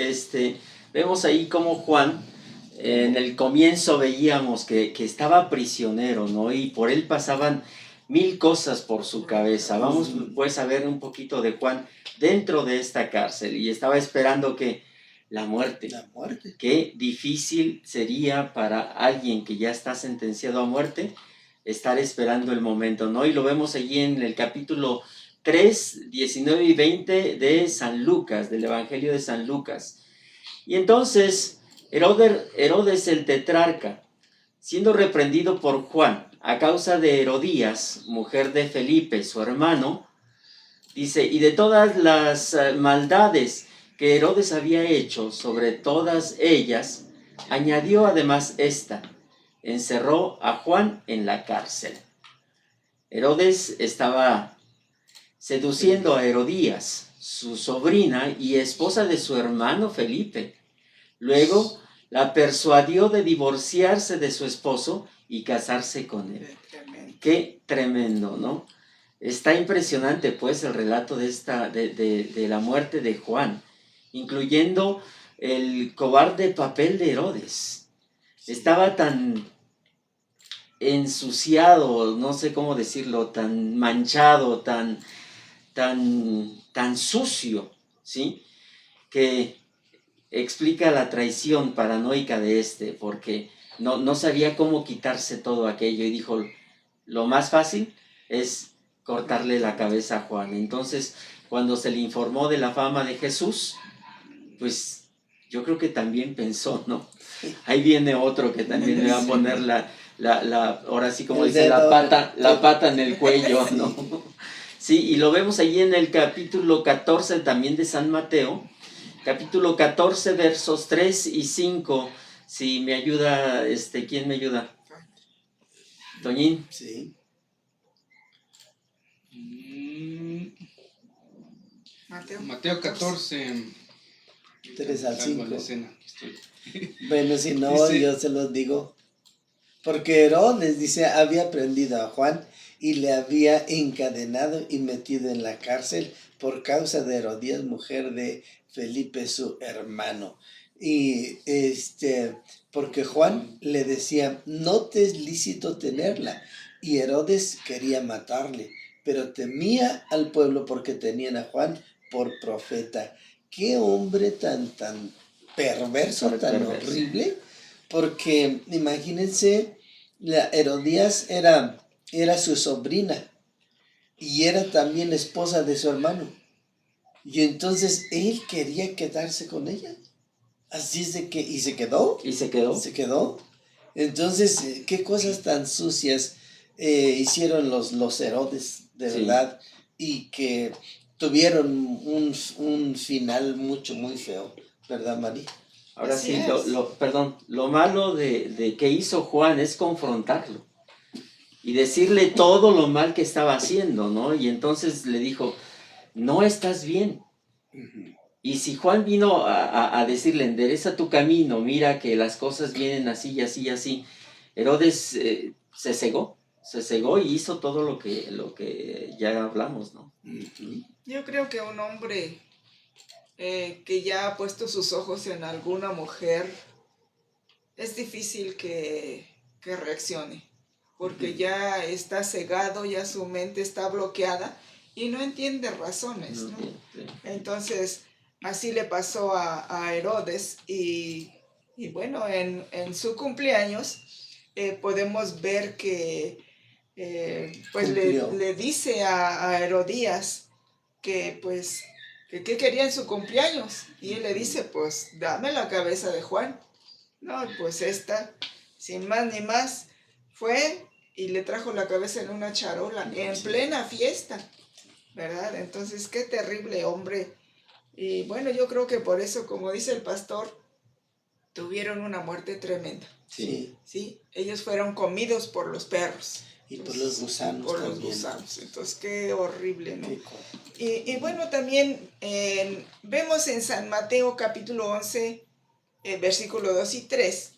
vemos ahí como Juan, en el comienzo veíamos que estaba prisionero, ¿no? Y por él pasaban 1000 cosas por su cabeza. Vamos pues a ver un poquito de Juan dentro de esta cárcel y estaba esperando que la muerte. La muerte. Qué difícil sería para alguien que ya está sentenciado a muerte estar esperando el momento, ¿no? Y lo vemos allí en el capítulo 3, 19 y 20 de San Lucas, del Evangelio de San Lucas. Y entonces Herodes el tetrarca, siendo reprendido por Juan a causa de Herodías, mujer de Felipe, su hermano, dice, y de todas las maldades que Herodes había hecho, sobre todas ellas, añadió además esta, encerró a Juan en la cárcel. Herodes estaba seduciendo a Herodías, su sobrina y esposa de su hermano Felipe. Luego la persuadió de divorciarse de su esposo y casarse con él. Qué tremendo, ¿no? Está impresionante pues el relato de la muerte de Juan, incluyendo el cobarde papel de Herodes. Estaba tan ensuciado, no sé cómo decirlo, tan manchado, tan sucio, ¿sí? Que explica la traición paranoica de porque no sabía cómo quitarse todo aquello y dijo, lo más fácil es cortarle la cabeza a Juan. Entonces, cuando se le informó de la fama de Jesús, pues yo creo que también pensó, ¿no? Ahí viene otro que también me va a poner ahora sí como dice, la pata en el cuello, ¿no? Sí, y lo vemos allí en el capítulo 14 también de San Mateo, capítulo 14, versos 3 y 5. Si me ayuda, ¿quién me ayuda? Toñín. Sí. Mateo 14. 3 al 5. Estoy. Bueno, si no, Dice, yo se los digo. Porque Herodes, dice, había prendido a Juan y le había encadenado y metido en la cárcel por causa de Herodías, mujer de Felipe, su hermano. Y porque Juan le decía, no te es lícito tenerla. Y Herodes quería matarle, pero temía al pueblo porque tenían a Juan por profeta. Qué hombre tan perverso, tan horrible. Porque imagínense, la Herodías era su sobrina y era también esposa de su hermano. Y entonces él quería quedarse con ella. Así es de que, y se quedó. Se quedó. Entonces, qué cosas tan sucias hicieron los Herodes, de verdad, y que tuvieron un final muy feo, ¿verdad, María? Ahora sí, lo malo de que hizo Juan es confrontarlo y decirle todo lo mal que estaba haciendo, ¿no? Y entonces le dijo, no estás bien. Y si Juan vino a decirle, endereza tu camino, mira que las cosas vienen así y así y así, Herodes se cegó y hizo todo lo que ya hablamos, ¿no? Yo creo que un hombre que ya ha puesto sus ojos en alguna mujer, es difícil que reaccione, porque ya está cegado, ya su mente está bloqueada y no entiende razones, ¿no? Entonces, así le pasó a Herodes y bueno, en su cumpleaños podemos ver que pues le dice a Herodías que pues que qué quería en su cumpleaños y él le dice pues dame la cabeza de Juan. No, pues esta sin más ni más fue y le trajo la cabeza en una charola en plena fiesta, ¿verdad? Entonces qué terrible hombre. Y bueno, yo creo que por eso, como dice el pastor, tuvieron una muerte tremenda. Sí. ¿Sí? Ellos fueron comidos por los perros. Y por los gusanos por los también. gusanos. Entonces, qué horrible, ¿no? Qué cosa. Y bueno, también vemos en San Mateo capítulo 11, versículo 2 y 3,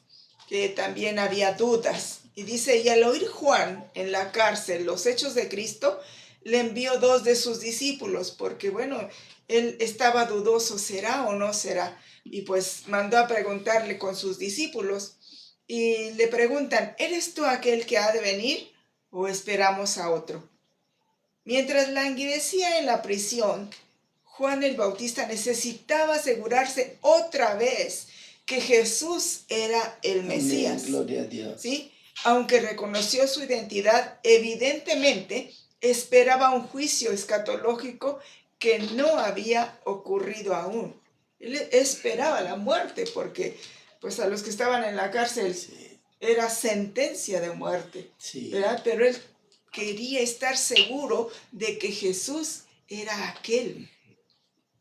que también había dudas. Y dice, y al oír Juan en la cárcel los hechos de Cristo, le envió 2 de sus discípulos, porque bueno, él estaba dudoso, ¿será o no será? Y pues mandó a preguntarle con sus discípulos, y le preguntan, ¿eres tú aquel que ha de venir o esperamos a otro? Mientras languidecía en la prisión, Juan el Bautista necesitaba asegurarse otra vez que Jesús era el Amén, Mesías. gloria a Dios. ¿Sí? Aunque reconoció su identidad, evidentemente esperaba un juicio escatológico que no había ocurrido aún. Él esperaba la muerte porque pues a los que estaban en la cárcel Sí, era sentencia de muerte, sí. ¿verdad? Pero él quería estar seguro de que Jesús era aquel,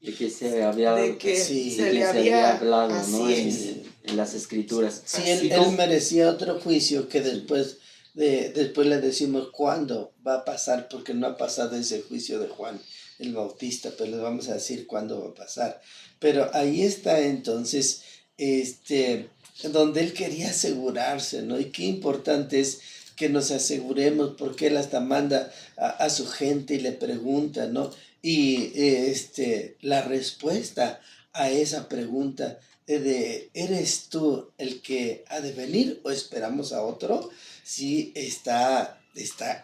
De que se había, de que Sí, se de le que se había hablado, ¿no? así es. En las escrituras. Sí, Así él es. merecía otro juicio que después le decimos cuándo va a pasar, porque no ha pasado ese juicio de Juan el Bautista, pero les vamos a decir cuándo va a pasar. Pero ahí está entonces, donde él quería asegurarse, ¿no? Y qué importante es que nos aseguremos, porque él hasta manda a su gente y le pregunta, ¿no? Y la respuesta a esa pregunta ¿eres tú el que ha de venir o esperamos a otro? Sí,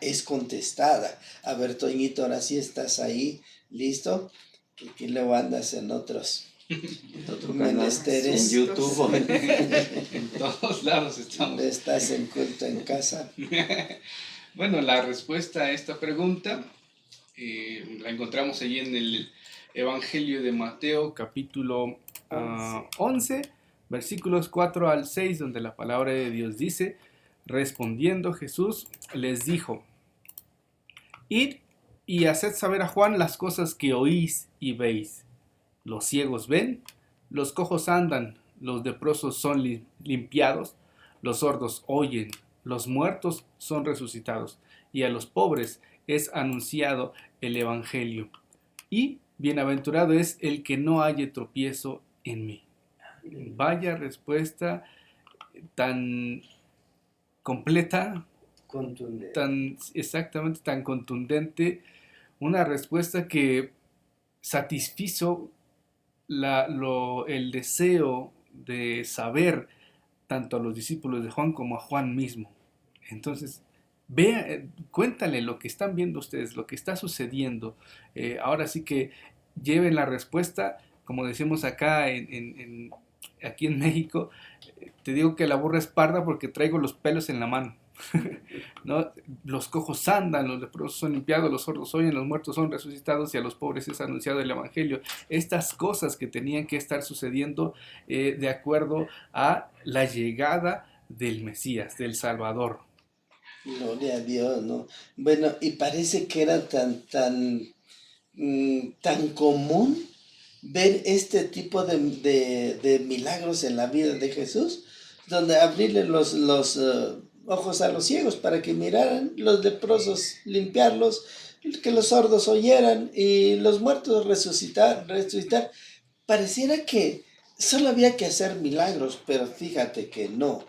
es contestada. A ver, Toñito, ahora sí estás ahí, ¿listo? Que aquí luego andas en otros En otro canal, menesteres. en YouTube. o en- En todos lados estamos. Estás en culto en casa. Bueno, la respuesta a esta pregunta la encontramos allí en el Evangelio de Mateo, capítulo 11, versículos 4 al 6, donde la palabra de Dios dice, respondiendo Jesús les dijo, id y haced saber a Juan las cosas que oís y veis. Los ciegos ven, los cojos andan, los leprosos son limpiados, los sordos oyen, los muertos son resucitados, y a los pobres es anunciado el Evangelio. Y bienaventurado es el que no halle tropiezo en mí. Vaya respuesta tan completa, Contundente. tan contundente, una respuesta que satisfizo el deseo de saber tanto a los discípulos de Juan como a Juan mismo. Entonces, cuéntale lo que están viendo ustedes, lo que está sucediendo. Ahora sí que lleven la respuesta, como decimos acá aquí en México, te digo que la burra es parda porque traigo los pelos en la mano. ¿No? Los cojos andan, los leprosos son limpiados, los sordos oyen, los muertos son resucitados y a los pobres es anunciado el Evangelio. Estas cosas que tenían que estar sucediendo de acuerdo a la llegada del Mesías, del Salvador. Gloria a Dios, ¿no? Bueno, y parece que era tan común ver este tipo de milagros en la vida de Jesús, donde abrirle los ojos a los ciegos para que miraran, los leprosos limpiarlos, que los sordos oyeran y los muertos resucitar. Pareciera que solo había que hacer milagros, pero fíjate que no,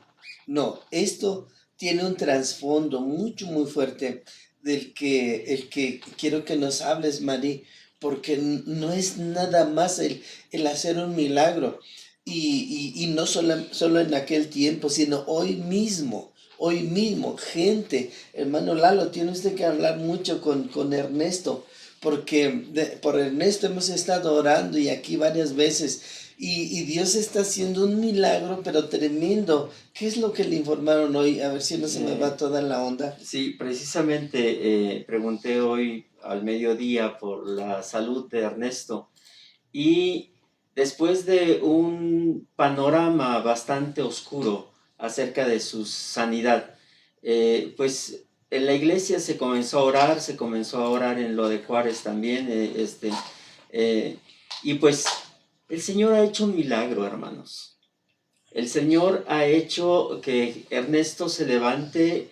esto tiene un trasfondo muy fuerte el que quiero que nos hables, Mari, porque no es nada más el hacer un milagro, y no solo en aquel tiempo, sino hoy mismo, gente, hermano Lalo, tiene usted que hablar mucho con Ernesto, porque por Ernesto hemos estado orando y aquí varias veces, y Dios está haciendo un milagro, pero tremendo. ¿Qué es lo que le informaron hoy? A ver si no se me va toda la onda. Sí, precisamente pregunté hoy al mediodía por la salud de Ernesto y después de un panorama bastante oscuro acerca de su sanidad, pues en la iglesia se comenzó a orar en lo de Juárez también, y pues el Señor ha hecho un milagro, hermanos. El Señor ha hecho que Ernesto se levante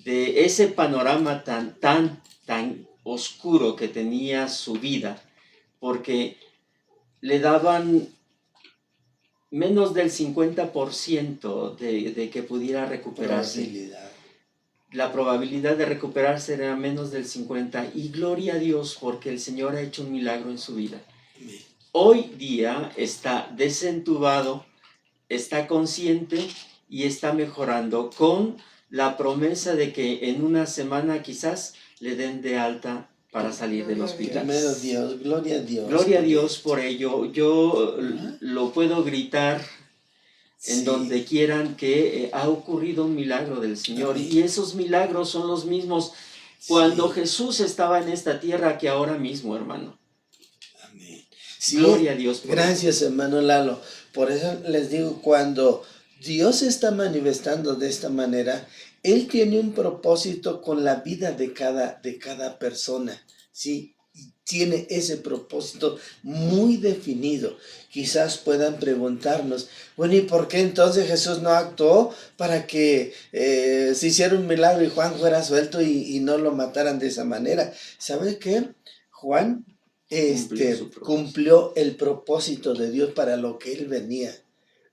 de ese panorama tan oscuro que tenía su vida, porque le daban menos del 50% de que pudiera recuperarse. La probabilidad de recuperarse era menos del 50%, y gloria a Dios porque el Señor ha hecho un milagro en su vida. Hoy día está desentubado, está consciente y está mejorando, con la promesa de que en una semana quizás le den de alta para salir del hospital. Primero Dios, gloria a Dios. Gloria a Dios por ello. Yo lo puedo gritar en donde quieran que ha ocurrido un milagro del Señor. Amén. Y esos milagros son los mismos cuando Jesús estaba en esta tierra que ahora mismo, hermano. Amén. Gloria a Dios por gracias, hermano Lalo. Por eso les digo, cuando Dios se está manifestando de esta manera, Él tiene un propósito con la vida de cada persona, ¿sí? Tiene ese propósito muy definido. Quizás puedan preguntarnos, bueno, ¿y por qué entonces Jesús no actuó para que se hiciera un milagro y Juan fuera suelto y no lo mataran de esa manera? ¿Sabe qué? Juan cumplió el propósito de Dios para lo que él venía.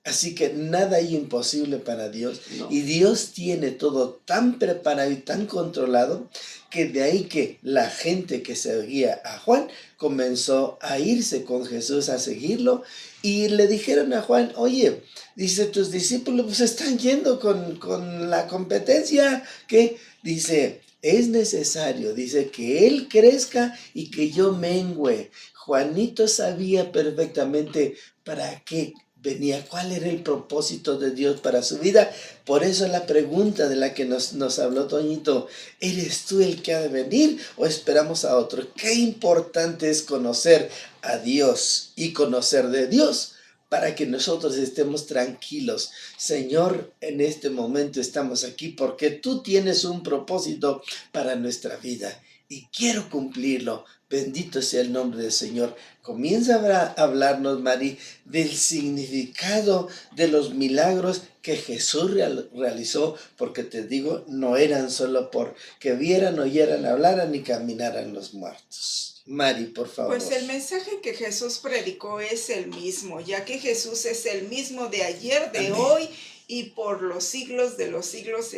Así que nada hay imposible para Dios. No. Y Dios tiene todo tan preparado y tan controlado, que de ahí que la gente que seguía a Juan comenzó a irse con Jesús a seguirlo, y le dijeron a Juan, oye, dice, tus discípulos pues están yendo con la competencia, que dice, es necesario, dice, que él crezca y que yo mengüe. Juanito sabía perfectamente para qué venía, cuál era el propósito de Dios para su vida. Por eso la pregunta de la que nos habló Toñito, ¿eres tú el que ha de venir o esperamos a otro? Qué importante es conocer a Dios y conocer de Dios, para que nosotros estemos tranquilos. Señor, en este momento estamos aquí porque tú tienes un propósito para nuestra vida y quiero cumplirlo. Bendito sea el nombre del Señor. Comienza a hablarnos, Mari, del significado de los milagros que Jesús realizó, porque te digo, no eran solo por que vieran, oyeran, hablaran y caminaran los muertos. Mari, por favor. Pues el mensaje que Jesús predicó es el mismo, ya que Jesús es el mismo de ayer, de Amén. hoy y por los siglos de los siglos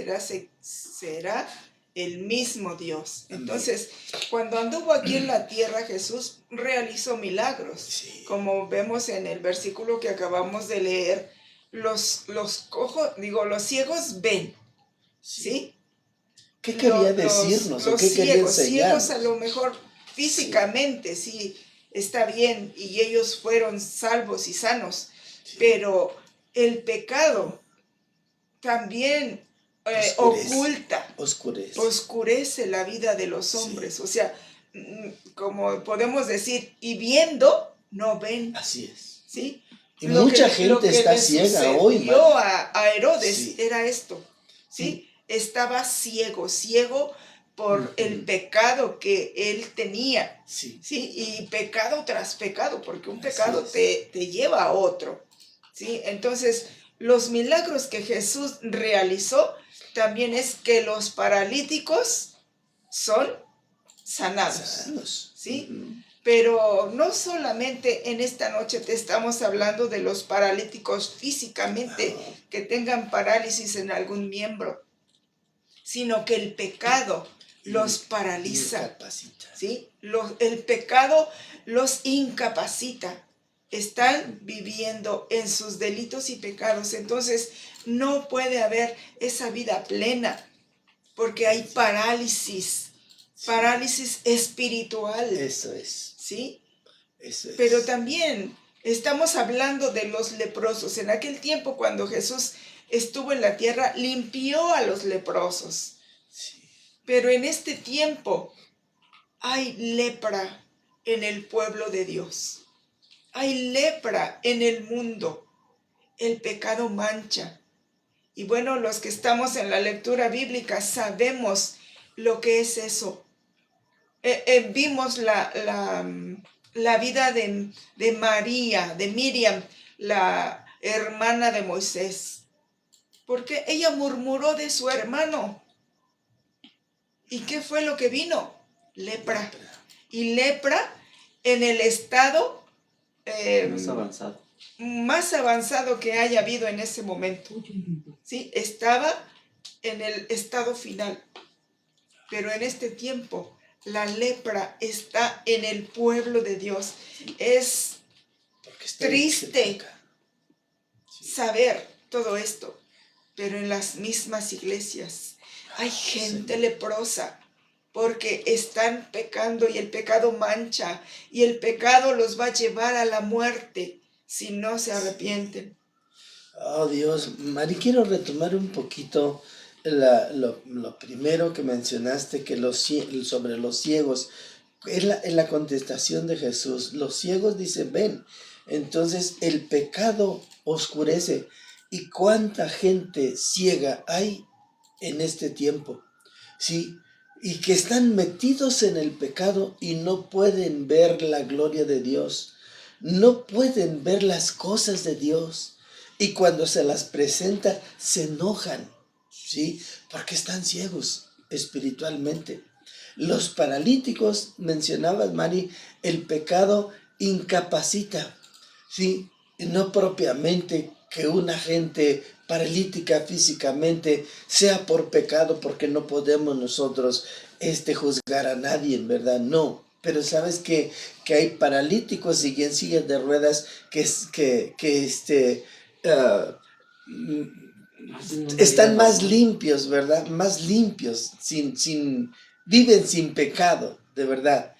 será el mismo Dios. Amén. Entonces, cuando anduvo aquí en la tierra, Jesús realizó milagros. Sí. Como vemos en el versículo que acabamos de leer, los ciegos ven, ¿sí? ¿Qué quería decirnos o qué quería enseñarnos? Ciegos a lo mejor físicamente, sí, está bien, y ellos fueron salvos y sanos, Sí. pero el pecado también oscurece la vida de los hombres. Sí. O sea, como podemos decir, y viendo, no ven. Así es. ¿Sí? Y mucha gente está ciega hoy. Lo que sucedió a Herodes, Sí. era esto, ¿sí? Estaba ciego por el pecado que él tenía, Sí. ¿sí? Y pecado tras pecado, porque un Así pecado es. te lleva a otro, ¿sí? Entonces, los milagros que Jesús realizó también es que los paralíticos son sanados, Sanos. ¿sí? Ujú. Pero no solamente en esta noche te estamos hablando de los paralíticos físicamente que tengan parálisis en algún miembro, sino que el pecado los paraliza, Incapacita. ¿sí? El pecado los incapacita. Están viviendo en sus delitos y pecados. Entonces, no puede haber esa vida plena porque hay parálisis espiritual. Eso es. ¿Sí? Eso es. Pero también estamos hablando de los leprosos. En aquel tiempo, cuando Jesús estuvo en la tierra, limpió a los leprosos. Sí. Pero en este tiempo hay lepra en el pueblo de Dios. Hay lepra en el mundo. El pecado mancha. Y bueno, los que estamos en la lectura bíblica sabemos lo que es eso. Vimos la vida de María, de Miriam, la hermana de Moisés. Porque ella murmuró de su hermano. ¿Y qué fue lo que vino? Lepra. Y lepra en el estado Más avanzado. que haya habido en ese momento. ¿Sí? Estaba en el estado final. Pero en este tiempo, la lepra está en el pueblo de Dios. Es Porque está triste cerca. saber todo esto, pero en las mismas iglesias hay gente leprosa porque están pecando y el pecado mancha y el pecado los va a llevar a la muerte si no se arrepienten. Oh Dios, Mari, quiero retomar un poquito lo primero que mencionaste, que sobre los ciegos. En la contestación de Jesús, los ciegos dicen, ven. Entonces el pecado oscurece. ¿Y cuánta gente ciega hay en este tiempo? Sí, y que están metidos en el pecado y no pueden ver la gloria de Dios, no pueden ver las cosas de Dios, y cuando se las presenta se enojan, ¿sí? Porque están ciegos espiritualmente. Los paralíticos, mencionabas, Mari, el pecado incapacita, ¿sí? Y no propiamente que una gente paralítica físicamente sea por pecado, porque no podemos nosotros juzgar a nadie, ¿verdad? No. Pero sabes que hay paralíticos y en sillas de ruedas están más limpios, ¿verdad? Más limpios, viven sin pecado, de verdad,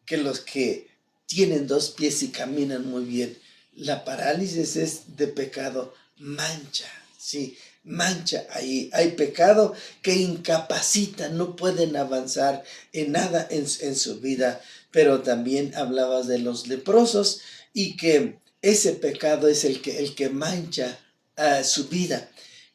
que los que tienen 2 pies y caminan muy bien. La parálisis es de pecado, mancha, sí, mancha ahí. Hay pecado que incapacita, no pueden avanzar en nada en su vida. Pero también hablabas de los leprosos y que ese pecado es el que mancha su vida.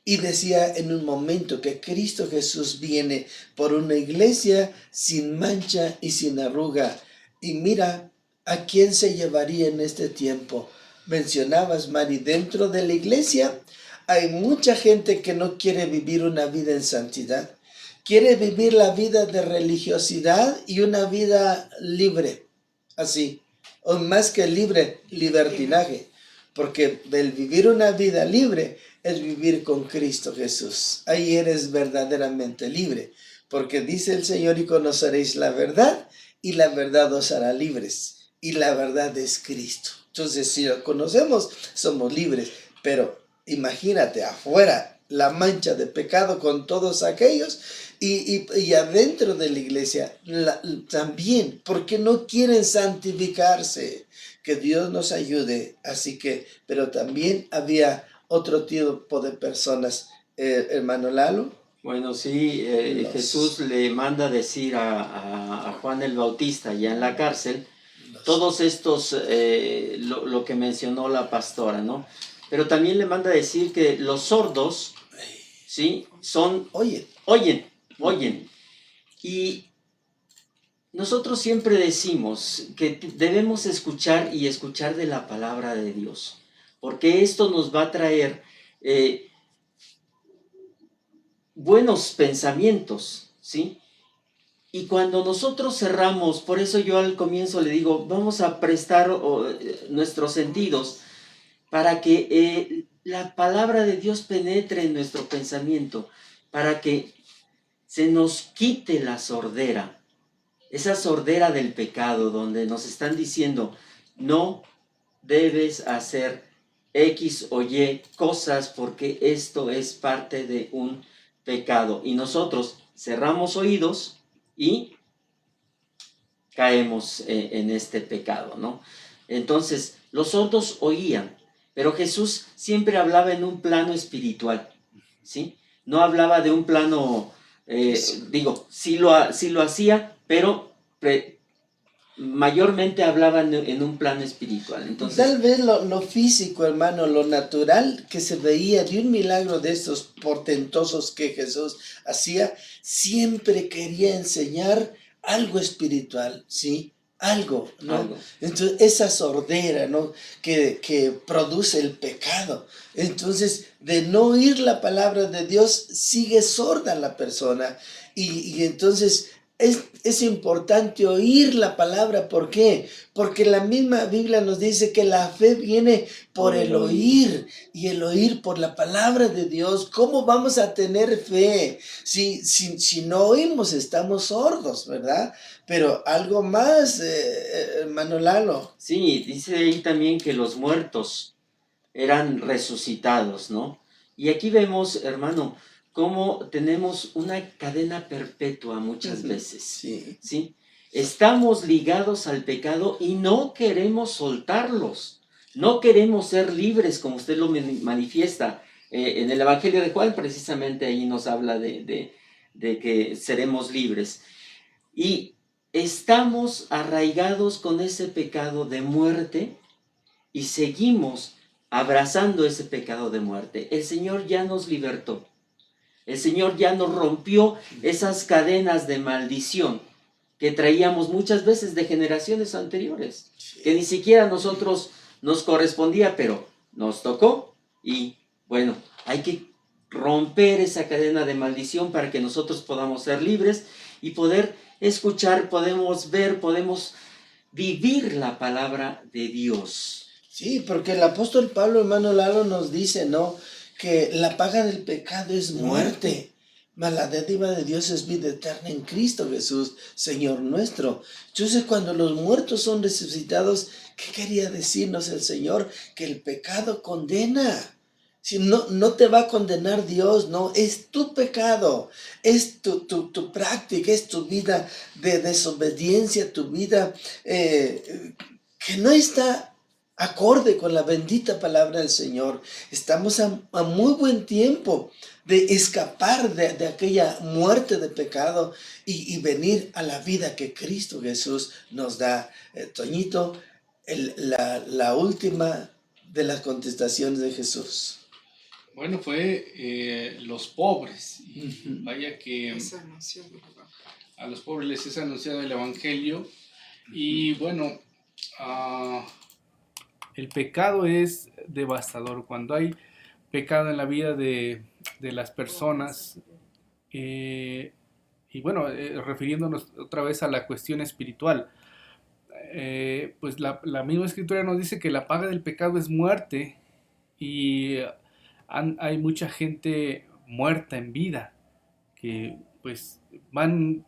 Y decía en un momento que Cristo Jesús viene por una iglesia sin mancha y sin arruga. Y mira, ¿a quién se llevaría en este tiempo? Mencionabas, Mari, dentro de la iglesia hay mucha gente que no quiere vivir una vida en santidad. Quiere vivir la vida de religiosidad y una vida libre, así, o más que libre, libertinaje. Porque el vivir una vida libre es vivir con Cristo Jesús. Ahí eres verdaderamente libre. Porque dice el Señor, y conoceréis la verdad, y la verdad os hará libres. Y la verdad es Cristo. Entonces, si lo conocemos, somos libres. Pero imagínate afuera la mancha de pecado con todos aquellos, y adentro de la iglesia también, porque no quieren santificarse. Que Dios nos ayude. Así que, pero también había otro tipo de personas, hermano Lalo. Bueno, sí, Jesús le manda decir a Juan el Bautista ya en la cárcel todos estos, lo que mencionó la pastora, ¿no? Pero también le manda decir que los sordos, ¿sí? Oyen. Y nosotros siempre decimos que debemos escuchar y escuchar de la palabra de Dios, porque esto nos va a traer buenos pensamientos, ¿sí? Y cuando nosotros cerramos, por eso yo al comienzo le digo, vamos a prestar nuestros sentidos para que la palabra de Dios penetre en nuestro pensamiento, para que se nos quite la sordera, esa sordera del pecado, donde nos están diciendo, no debes hacer X o Y cosas porque esto es parte de un pecado. Y nosotros cerramos oídos y caemos en este pecado, ¿no? Entonces, los sordos oían, pero Jesús siempre hablaba en un plano espiritual, ¿sí? No hablaba de un plano, sí lo hacía, pero mayormente hablaba en un plano espiritual. Entonces, tal vez lo físico, hermano, lo natural que se veía de un milagro de estos portentosos que Jesús hacía, siempre quería enseñar algo espiritual, ¿sí? algo, ¿no? Algo. Entonces, esa sordera, ¿no? Que produce el pecado. Entonces, de no oír la palabra de Dios, sigue sorda la persona. Y entonces es importante oír la palabra. ¿Por qué? Porque la misma Biblia nos dice que la fe viene por el oír, y el oír por la palabra de Dios. ¿Cómo vamos a tener fe si no oímos? Estamos sordos, ¿verdad? Pero algo más, hermano Lalo. Sí, dice ahí también que los muertos eran resucitados, ¿no? Y aquí vemos, hermano, cómo tenemos una cadena perpetua muchas veces, Sí. ¿sí? Estamos ligados al pecado y no queremos soltarlos, no queremos ser libres, como usted lo manifiesta. En el Evangelio de Juan, precisamente ahí nos habla de que seremos libres. Y estamos arraigados con ese pecado de muerte y seguimos abrazando ese pecado de muerte. El Señor ya nos libertó. El Señor ya nos rompió esas cadenas de maldición que traíamos muchas veces de generaciones anteriores, que ni siquiera a nosotros nos correspondía, pero nos tocó. Y bueno, hay que romper esa cadena de maldición para que nosotros podamos ser libres y poder escuchar, podemos ver, podemos vivir la palabra de Dios. Sí, porque el apóstol Pablo, hermano Lalo, nos dice, ¿no? Que la paga del pecado es muerte, mas la dádiva de Dios es vida eterna en Cristo Jesús, Señor nuestro. Entonces, cuando los muertos son resucitados, ¿qué quería decirnos el Señor? Que el pecado condena. Si no te va a condenar Dios, no, es tu pecado, es tu práctica, es tu vida de desobediencia, tu vida que no está acorde con la bendita palabra del Señor. Estamos a muy buen tiempo de escapar de aquella muerte de pecado y venir a la vida que Cristo Jesús nos da. Toñito, la última de las contestaciones de Jesús. Bueno, fue los pobres. Y vaya que Es anunciado. a los pobres les es anunciado el Evangelio. Y bueno, el pecado es devastador. Cuando hay pecado en la vida de las personas, y bueno, refiriéndonos otra vez a la cuestión espiritual, pues la misma escritura nos dice que la paga del pecado es muerte, y hay mucha gente muerta en vida que pues van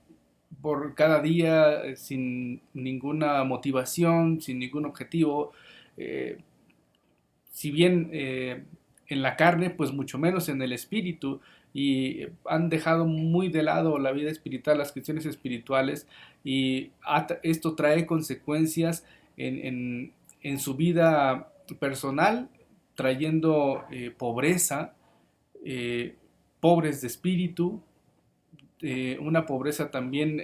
por cada día sin ninguna motivación, sin ningún objetivo, eh, si bien en la carne, pues mucho menos en el espíritu, y han dejado muy de lado la vida espiritual, las cuestiones espirituales, y esto trae consecuencias en su vida personal, trayendo pobreza, pobres de espíritu, una pobreza también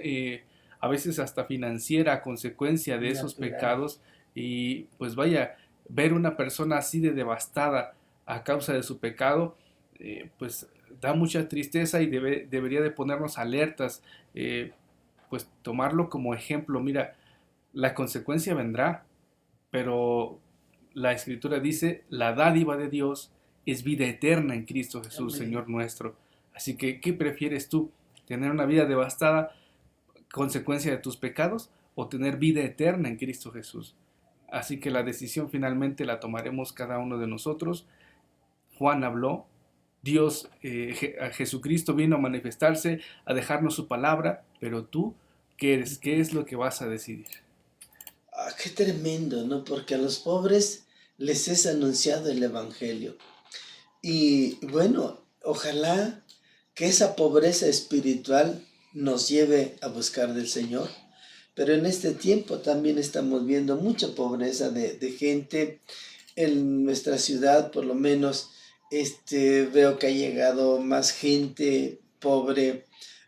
a veces hasta financiera a consecuencia de esos pecados. Y pues vaya, ver una persona así de devastada a causa de su pecado, pues da mucha tristeza, y debería de ponernos alertas, pues tomarlo como ejemplo. Mira, la consecuencia vendrá, pero la escritura dice, la dádiva de Dios es vida eterna en Cristo Jesús, Amén. Señor nuestro. Así que, ¿qué prefieres tú? ¿Tener una vida devastada, consecuencia de tus pecados, o tener vida eterna en Cristo Jesús? Así que la decisión finalmente la tomaremos cada uno de nosotros. Juan habló, Dios, Jesucristo vino a manifestarse, a dejarnos su palabra, pero tú, ¿qué eres? ¿Qué es lo que vas a decidir? Qué tremendo, ¿no? Porque a los pobres les es anunciado el Evangelio. Y bueno, ojalá que esa pobreza espiritual nos lleve a buscar del Señor. Pero en este tiempo también estamos viendo mucha pobreza de gente en nuestra ciudad. Por lo menos veo que ha llegado más gente pobre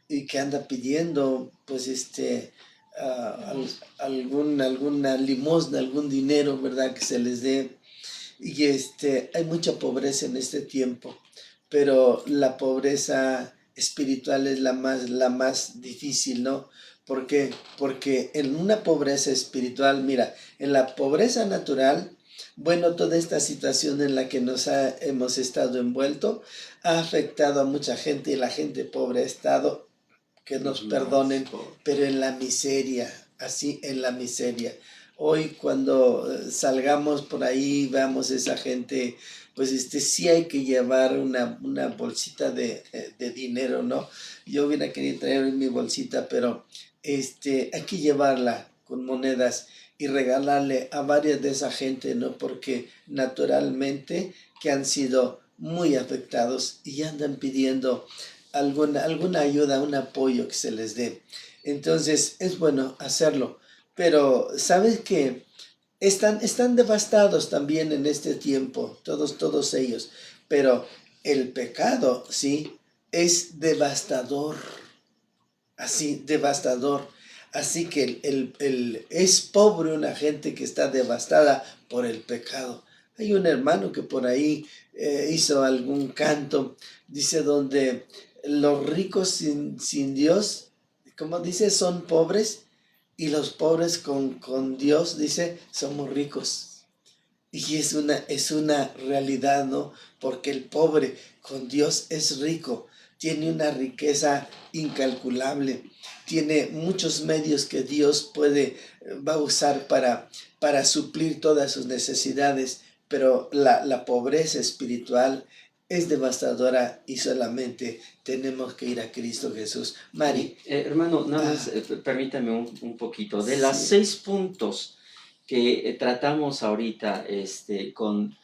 y que anda pidiendo pues alguna limosna, algún dinero, ¿verdad? Que se les dé. Y hay mucha pobreza en este tiempo, pero la pobreza espiritual es la más difícil, ¿no? ¿Por qué? Porque en una pobreza espiritual, mira, en la pobreza natural, bueno, toda esta situación en la que hemos estado envuelto ha afectado a mucha gente y la gente pobre ha estado, que nos perdonen, pero en la miseria, así en la miseria. Hoy cuando salgamos por ahí, veamos esa gente, pues sí hay que llevar una bolsita de dinero, ¿no? Yo hubiera querido traer mi bolsita, pero hay que llevarla con monedas y regalarle a varias de esa gente, ¿no? Porque naturalmente que han sido muy afectados y andan pidiendo alguna ayuda, un apoyo que se les dé. Entonces es bueno hacerlo, pero ¿sabes qué? Están devastados también en este tiempo, todos ellos, pero el pecado, ¿sí? Es devastador, así, devastador. Así que es pobre una gente que está devastada por el pecado. Hay un hermano que por ahí hizo algún canto, dice, donde los ricos sin Dios, como dice, son pobres, y los pobres con Dios, dice, somos ricos. Y es una realidad, ¿no? Porque el pobre con Dios es rico, tiene una riqueza incalculable, tiene muchos medios que Dios va a usar para suplir todas sus necesidades, pero la pobreza espiritual es devastadora y solamente tenemos que ir a Cristo Jesús. Mari. Hermano, nada más permítame un poquito. De las Sí. 6 puntos que tratamos ahorita con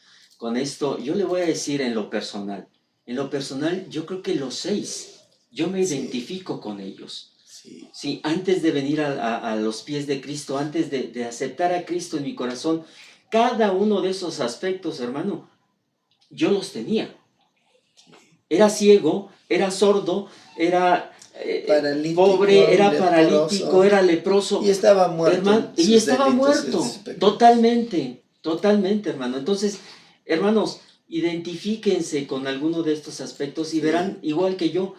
esto, yo le voy a decir en lo personal. En lo personal, yo creo que los 6, yo me identifico con ellos. Sí. Sí, antes de venir a los pies de Cristo, antes de aceptar a Cristo en mi corazón, cada uno de esos aspectos, hermano, yo los tenía. Era ciego, era sordo, era pobre, era paralítico, era leproso. Y estaba muerto. Hermano, y estaba muerto. Totalmente, hermano. Entonces, hermanos, identifíquense con alguno de estos aspectos y verán, igual que yo,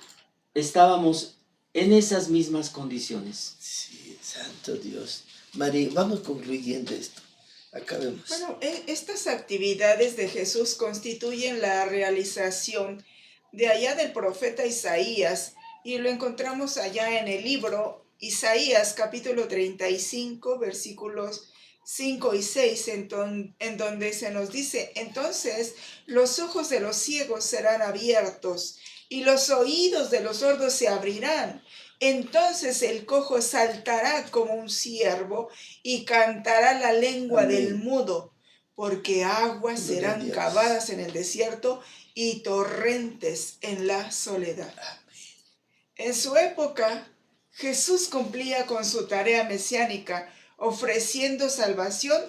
estábamos en esas mismas condiciones. Sí, santo Dios. Mari, vamos concluyendo esto. Acabemos. Bueno, estas actividades de Jesús constituyen la realización de allá del profeta Isaías, y lo encontramos allá en el libro Isaías capítulo 35 versículos 5 y 6, en donde se nos dice: entonces los ojos de los ciegos serán abiertos y los oídos de los sordos se abrirán. Entonces el cojo saltará como un ciervo y cantará la lengua del mudo, porque aguas serán cavadas en el desierto y torrentes en la soledad. En su época, Jesús cumplía con su tarea mesiánica, ofreciendo salvación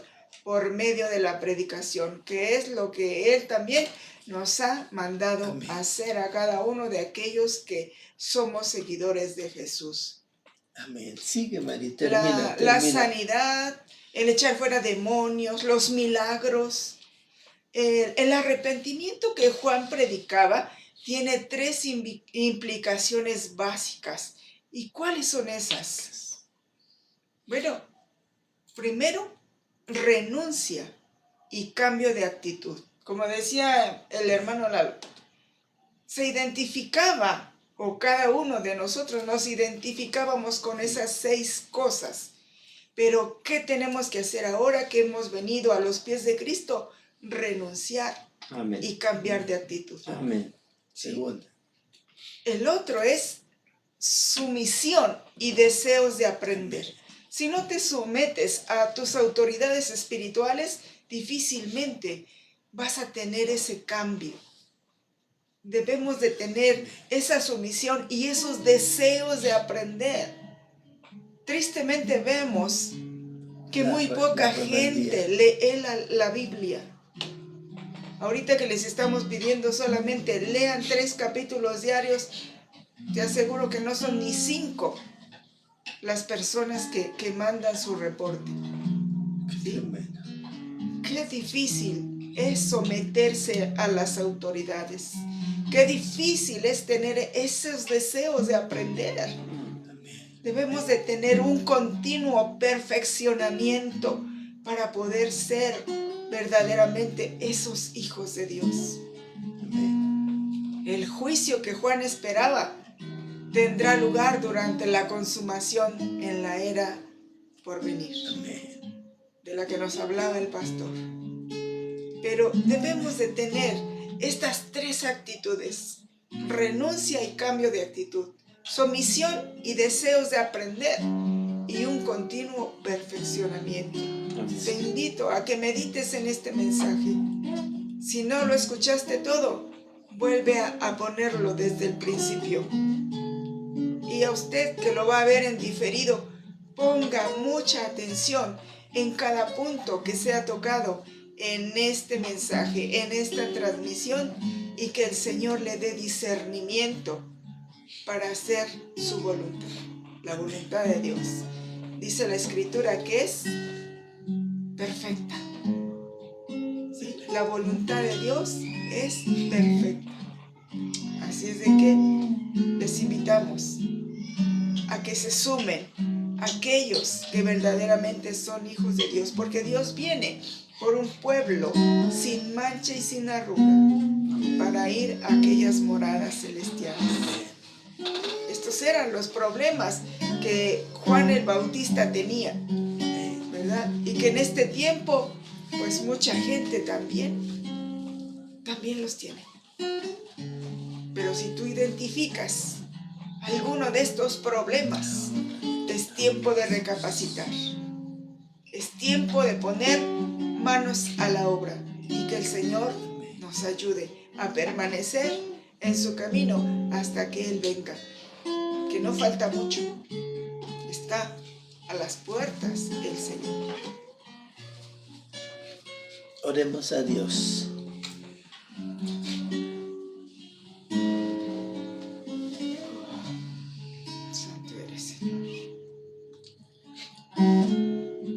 por medio de la predicación, que es lo que Él también nos ha mandado hacer a cada uno de aquellos que somos seguidores de Jesús. Amén. Sigue, Mari, termina. La sanidad, el echar fuera demonios, los milagros. El arrepentimiento que Juan predicaba tiene 3 implicaciones básicas. ¿Y cuáles son esas? Bueno, primero, renuncia y cambio de actitud. Como decía el hermano Lalo, se identificaba, o cada uno de nosotros nos identificábamos con esas 6 cosas. Pero, ¿qué tenemos que hacer ahora que hemos venido a los pies de Cristo? Renunciar. Amén. Y cambiar de actitud. Amén. Segundo. El otro es sumisión y deseos de aprender. Si no te sometes a tus autoridades espirituales, difícilmente vas a tener ese cambio. Debemos de tener esa sumisión y esos deseos de aprender. Tristemente vemos que muy poca gente lee la Biblia. Ahorita que les estamos pidiendo solamente lean 3 capítulos diarios, te aseguro que no son ni 5 las personas que mandan su reporte. ¿Sí? Qué difícil es someterse a las autoridades. Qué difícil es tener esos deseos de aprender. Debemos de tener un continuo perfeccionamiento para poder ser verdaderamente esos hijos de Dios. El juicio que Juan esperaba tendrá lugar durante la consumación en la era por venir, de la que nos hablaba el pastor. Pero debemos de tener estas 3 actitudes: renuncia y cambio de actitud, sumisión y deseos de aprender, y un continuo perfeccionamiento. Te invito a que medites en este mensaje. Si no lo escuchaste todo, vuelve a ponerlo desde el principio. Y a usted que lo va a ver en diferido, ponga mucha atención en cada punto que sea tocado en este mensaje, en esta transmisión, y que el Señor le dé discernimiento para hacer su voluntad, la voluntad de Dios. Dice la Escritura que es perfecta. ¿Sí? La voluntad de Dios es perfecta. Así es de que les invitamos a que se sumen aquellos que verdaderamente son hijos de Dios, porque Dios viene por un pueblo sin mancha y sin arruga para ir a aquellas moradas celestiales. Estos eran los problemas que Juan el Bautista tenía, ¿verdad? Y que en este tiempo, pues mucha gente también los tiene. Pero si tú identificas alguno de estos problemas, es tiempo de recapacitar. Es tiempo de poner manos a la obra y que el Señor nos ayude a permanecer en su camino hasta que Él venga. Que no falta mucho. Está a las puertas el Señor. Oremos a Dios. Santo eres, Señor.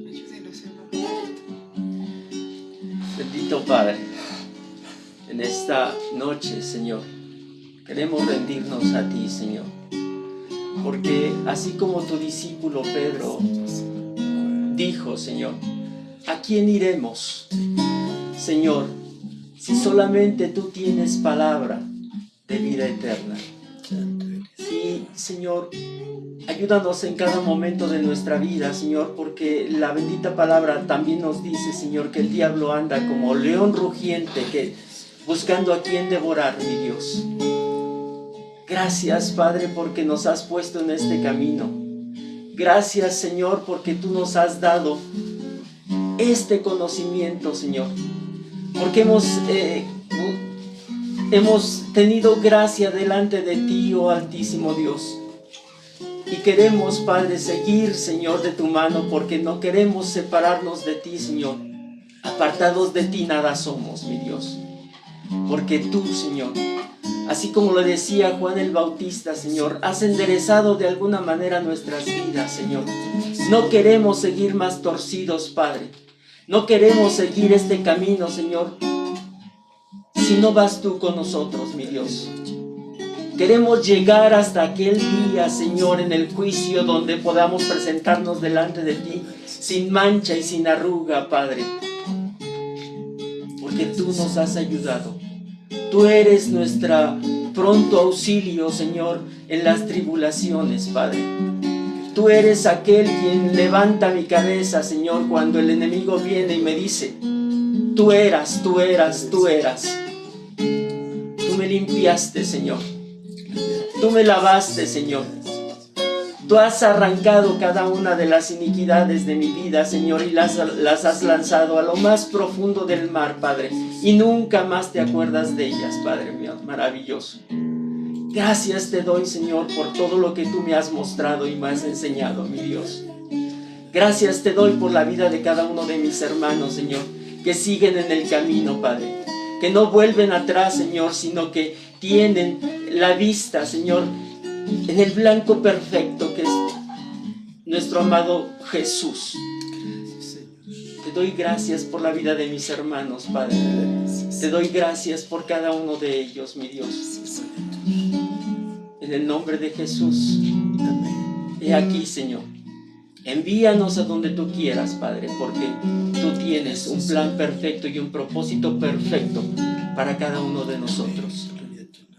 Ayúdenos, hermano. Bendito Padre, en esta noche, Señor, queremos rendirnos a ti, Señor, porque así como tu discípulo Pedro dijo, Señor, ¿a quién iremos? Señor, si solamente tú tienes palabra de vida eterna. Y, Señor, ayúdanos en cada momento de nuestra vida, Señor, porque la bendita palabra también nos dice, Señor, que el diablo anda como león rugiente, buscando a quien devorar, mi Dios. Gracias, Padre, porque nos has puesto en este camino. Gracias, Señor, porque tú nos has dado este conocimiento, Señor. Porque hemos tenido gracia delante de ti, oh Altísimo Dios. Y queremos, Padre, seguir, Señor, de tu mano, porque no queremos separarnos de ti, Señor. Apartados de ti nada somos, mi Dios. Porque tú, Señor, así como lo decía Juan el Bautista, Señor, has enderezado de alguna manera nuestras vidas, Señor. No queremos seguir más torcidos, Padre. No queremos seguir este camino, Señor, si no vas tú con nosotros, mi Dios. Queremos llegar hasta aquel día, Señor, en el juicio donde podamos presentarnos delante de ti sin mancha y sin arruga, Padre. Porque tú nos has ayudado. Tú eres nuestro pronto auxilio, Señor, en las tribulaciones, Padre. Tú eres aquel quien levanta mi cabeza, Señor, cuando el enemigo viene y me dice, tú eras. Tú me limpiaste, Señor. Tú me lavaste, Señor. Tú has arrancado cada una de las iniquidades de mi vida, Señor, y las has lanzado a lo más profundo del mar, Padre. Y nunca más te acuerdas de ellas, Padre mío, maravilloso. Gracias te doy, Señor, por todo lo que tú me has mostrado y me has enseñado, mi Dios. Gracias te doy por la vida de cada uno de mis hermanos, Señor, que siguen en el camino, Padre. Que no vuelven atrás, Señor, sino que tienen la vista, Señor, en el blanco perfecto que es nuestro amado Jesús. Te doy gracias por la vida de mis hermanos, Padre. Te doy gracias por cada uno de ellos, mi Dios. En el nombre de Jesús. He aquí, Señor. Envíanos a donde tú quieras, Padre, porque tú tienes un plan perfecto y un propósito perfecto para cada uno de nosotros.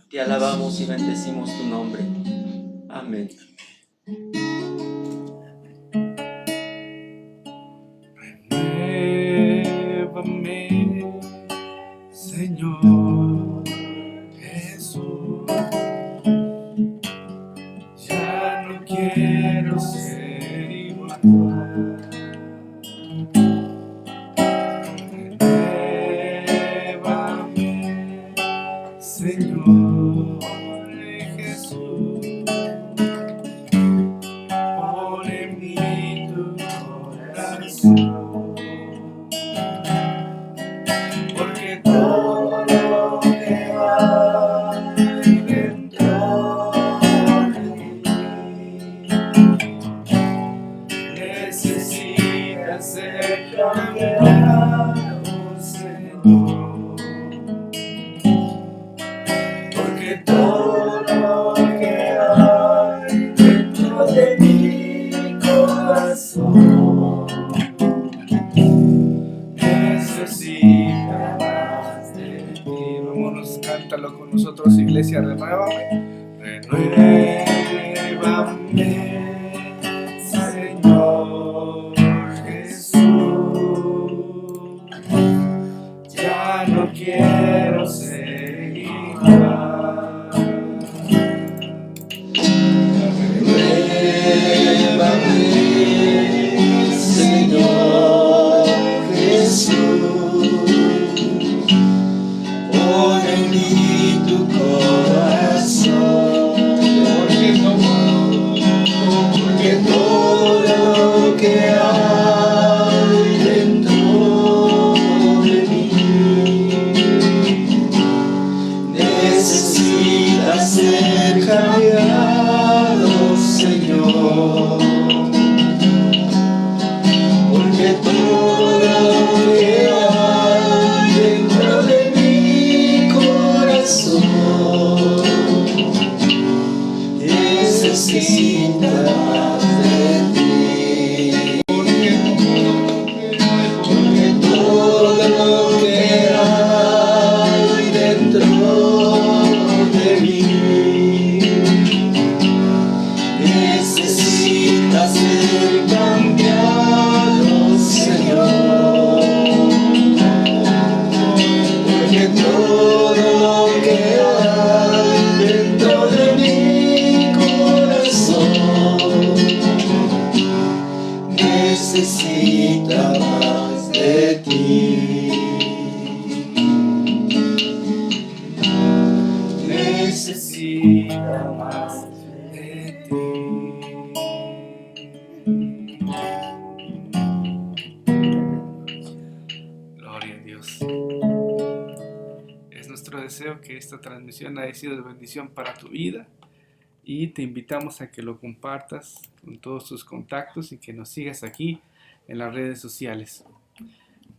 Te alabamos y bendecimos tu nombre. Amén. Renuévame, Señor Jesús. Ya no quiero ser igual. Renuévame, Señor Jesús. Pon en mí tu corazón. Porque todo lo que hay dentro de mí necesita ser cambiado, Señor. Porque todo lo que hay dentro de mi corazón necesita más de ti. Vámonos, cántalo con nosotros, iglesia. Renuévame, renuévame, Señor Jesús. Ya no quiero ser igual. Renuévame, Señor Jesús. Pon en mí tu corazón. Porque todo lo que hay dentro de mí necesita ser cambiado, Señor. Porque todo lo que hay dentro de mi corazón necesita más de ti. Porque todo lo que hay dentro de mí necesita ser cambiado, Señor. Porque todo lo que hay dentro de mi corazón necesita más de ti. Necesita más de ti. Gloria a Dios. Es nuestro deseo que esta transmisión haya sido de bendición para tu vida y te invitamos a que lo compartas con todos tus contactos y que nos sigas aquí en las redes sociales.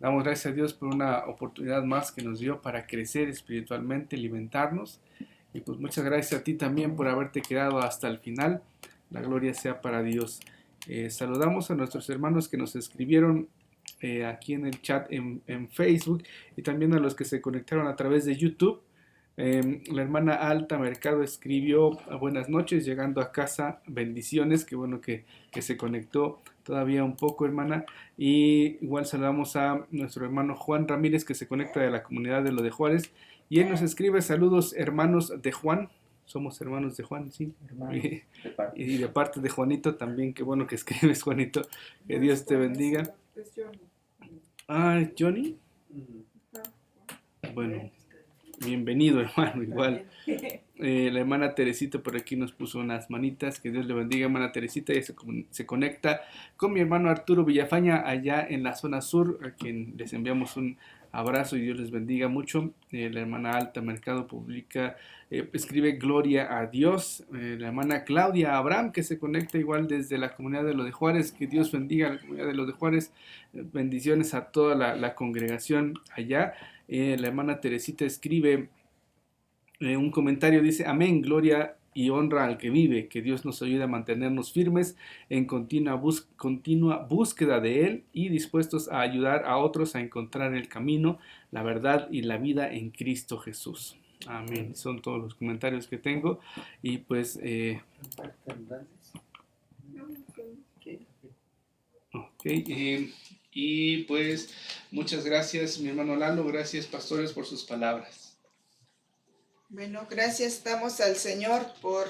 Damos gracias a Dios por una oportunidad más que nos dio para crecer espiritualmente, alimentarnos. Y pues muchas gracias a ti también por haberte quedado hasta el final. La gloria sea para Dios. Saludamos a nuestros hermanos que nos escribieron aquí en el chat en Facebook y también a los que se conectaron a través de YouTube. La hermana Alta Mercado escribió: buenas noches, llegando a casa, bendiciones. Qué bueno que se conectó todavía un poco, hermana. Y igual saludamos a nuestro hermano Juan Ramírez, que se conecta de la comunidad de Lo de Juárez, y él nos escribe: saludos, hermanos de Juan. Somos hermanos de Juan, sí. Y de parte de Juanito también. Qué bueno que escribes, Juanito. Que Dios te bendiga. Ah, ¿Johnny? Bueno, bienvenido, hermano, igual. La hermana Teresita por aquí nos puso unas manitas. Que Dios le bendiga, hermana Teresita. Ella se conecta con mi hermano Arturo Villafaña allá en la zona sur, a quien les enviamos un abrazo y Dios les bendiga mucho. La hermana Alta Mercado publica, escribe gloria a Dios. La hermana Claudia Abraham, que se conecta igual desde la comunidad de Lo de Juárez. Que Dios bendiga a la comunidad de Lo de Juárez. Bendiciones a toda la congregación allá. La hermana Teresita escribe un comentario, dice: amén, gloria y honra al que vive. Que Dios nos ayude a mantenernos firmes en continua búsqueda de Él y dispuestos a ayudar a otros a encontrar el camino, la verdad y la vida en Cristo Jesús. Amén. Son todos los comentarios que tengo y pues Alberto Hernández. ok, y pues muchas gracias mi hermano Lalo, gracias pastores por sus palabras. Bueno, gracias damos al Señor por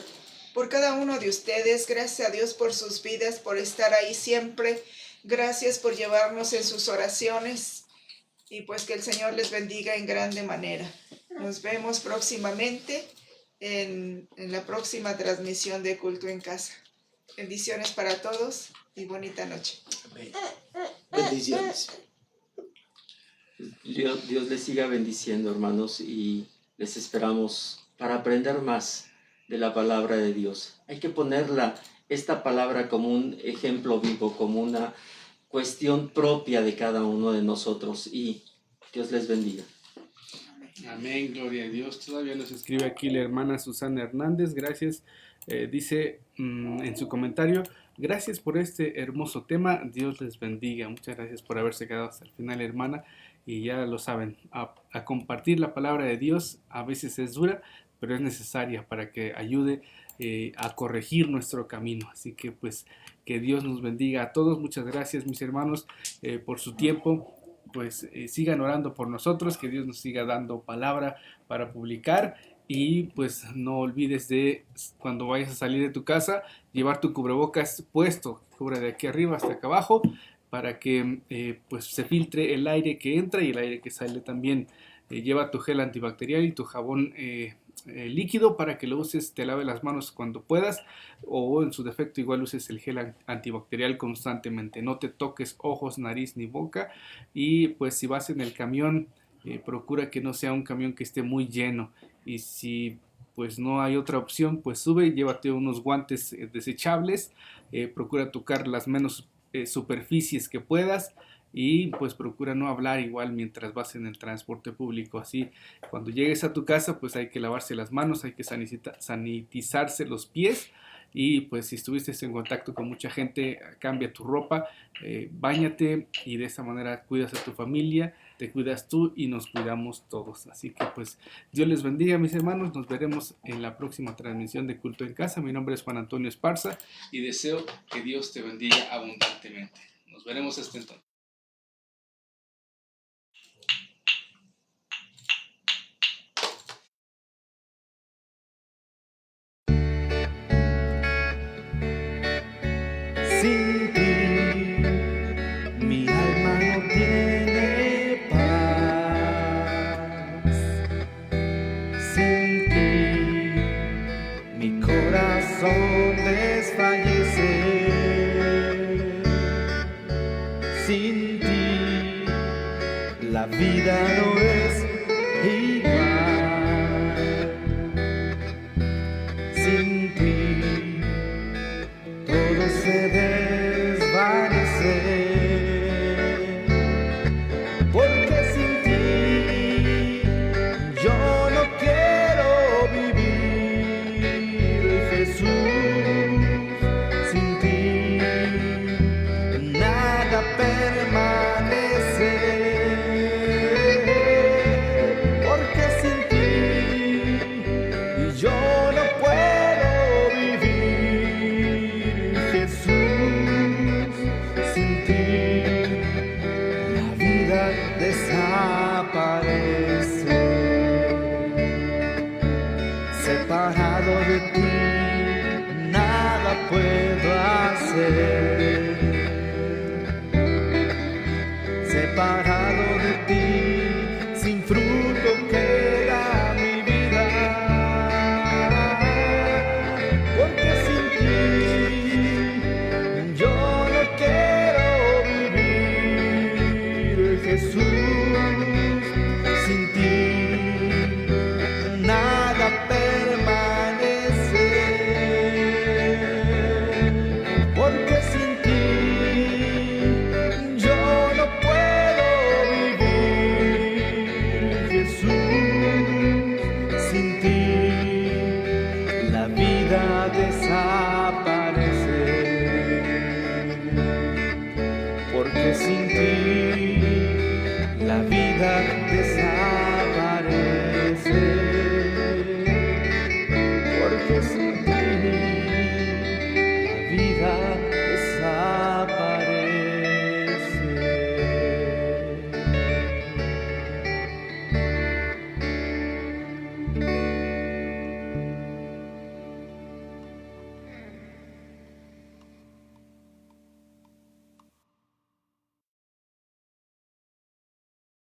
cada uno de ustedes. Gracias a Dios por sus vidas, por estar ahí siempre. Gracias por llevarnos en sus oraciones. Y pues que el Señor les bendiga en grande manera. Nos vemos próximamente en la próxima transmisión de Culto en Casa. Bendiciones para todos y bonita noche. Amén. Bendiciones. Dios les siga bendiciendo, hermanos, y les esperamos para aprender más de la palabra de Dios. Hay que esta palabra como un ejemplo vivo, como una cuestión propia de cada uno de nosotros, y Dios les bendiga. Amén, gloria a Dios. Todavía nos escribe aquí la hermana Susana Hernández, gracias. Dice en su comentario, gracias por este hermoso tema, Dios les bendiga. Muchas gracias por haberse quedado hasta el final, hermana. Y ya lo saben, a compartir la palabra de Dios a veces es dura, pero es necesaria para que ayude a corregir nuestro camino. Así que pues que Dios nos bendiga a todos. Muchas gracias mis hermanos por su tiempo. Pues sigan orando por nosotros, que Dios nos siga dando palabra para publicar. Y pues no olvides de, cuando vayas a salir de tu casa, llevar tu cubrebocas puesto, cubre de aquí arriba hasta acá abajo, para que pues se filtre el aire que entra y el aire que sale también. Lleva tu gel antibacterial y tu jabón líquido para que lo uses, te lave las manos cuando puedas, o en su defecto igual uses el gel antibacterial constantemente. No te toques ojos, nariz ni boca. Y pues si vas en el camión, procura que no sea un camión que esté muy lleno, y si pues no hay otra opción, pues sube y llévate unos guantes desechables. Procura tocar las menos superficies que puedas, y pues procura no hablar igual mientras vas en el transporte público. Así cuando llegues a tu casa pues hay que lavarse las manos, hay que sanitizarse los pies, y pues si estuviste en contacto con mucha gente, cambia tu ropa, báñate, y de esa manera cuidas a tu familia, te cuidas tú y nos cuidamos todos. Así que pues Dios les bendiga mis hermanos, nos veremos en la próxima transmisión de Culto en Casa. Mi nombre es Juan Antonio Esparza y deseo que Dios te bendiga abundantemente. Nos veremos hasta entonces. Sin ti, mi alma no tiene paz. Sin ti, mi corazón desfallece. Sin ti, la vida no es igual. Sin ti, todo se desvanece, porque sin ti yo no quiero vivir, Jesús. Sin ti nada permanece, porque sin ti yo no puedo vivir, Jesús. Sin ti la vida desaparece. Separado de ti nada puedo hacer.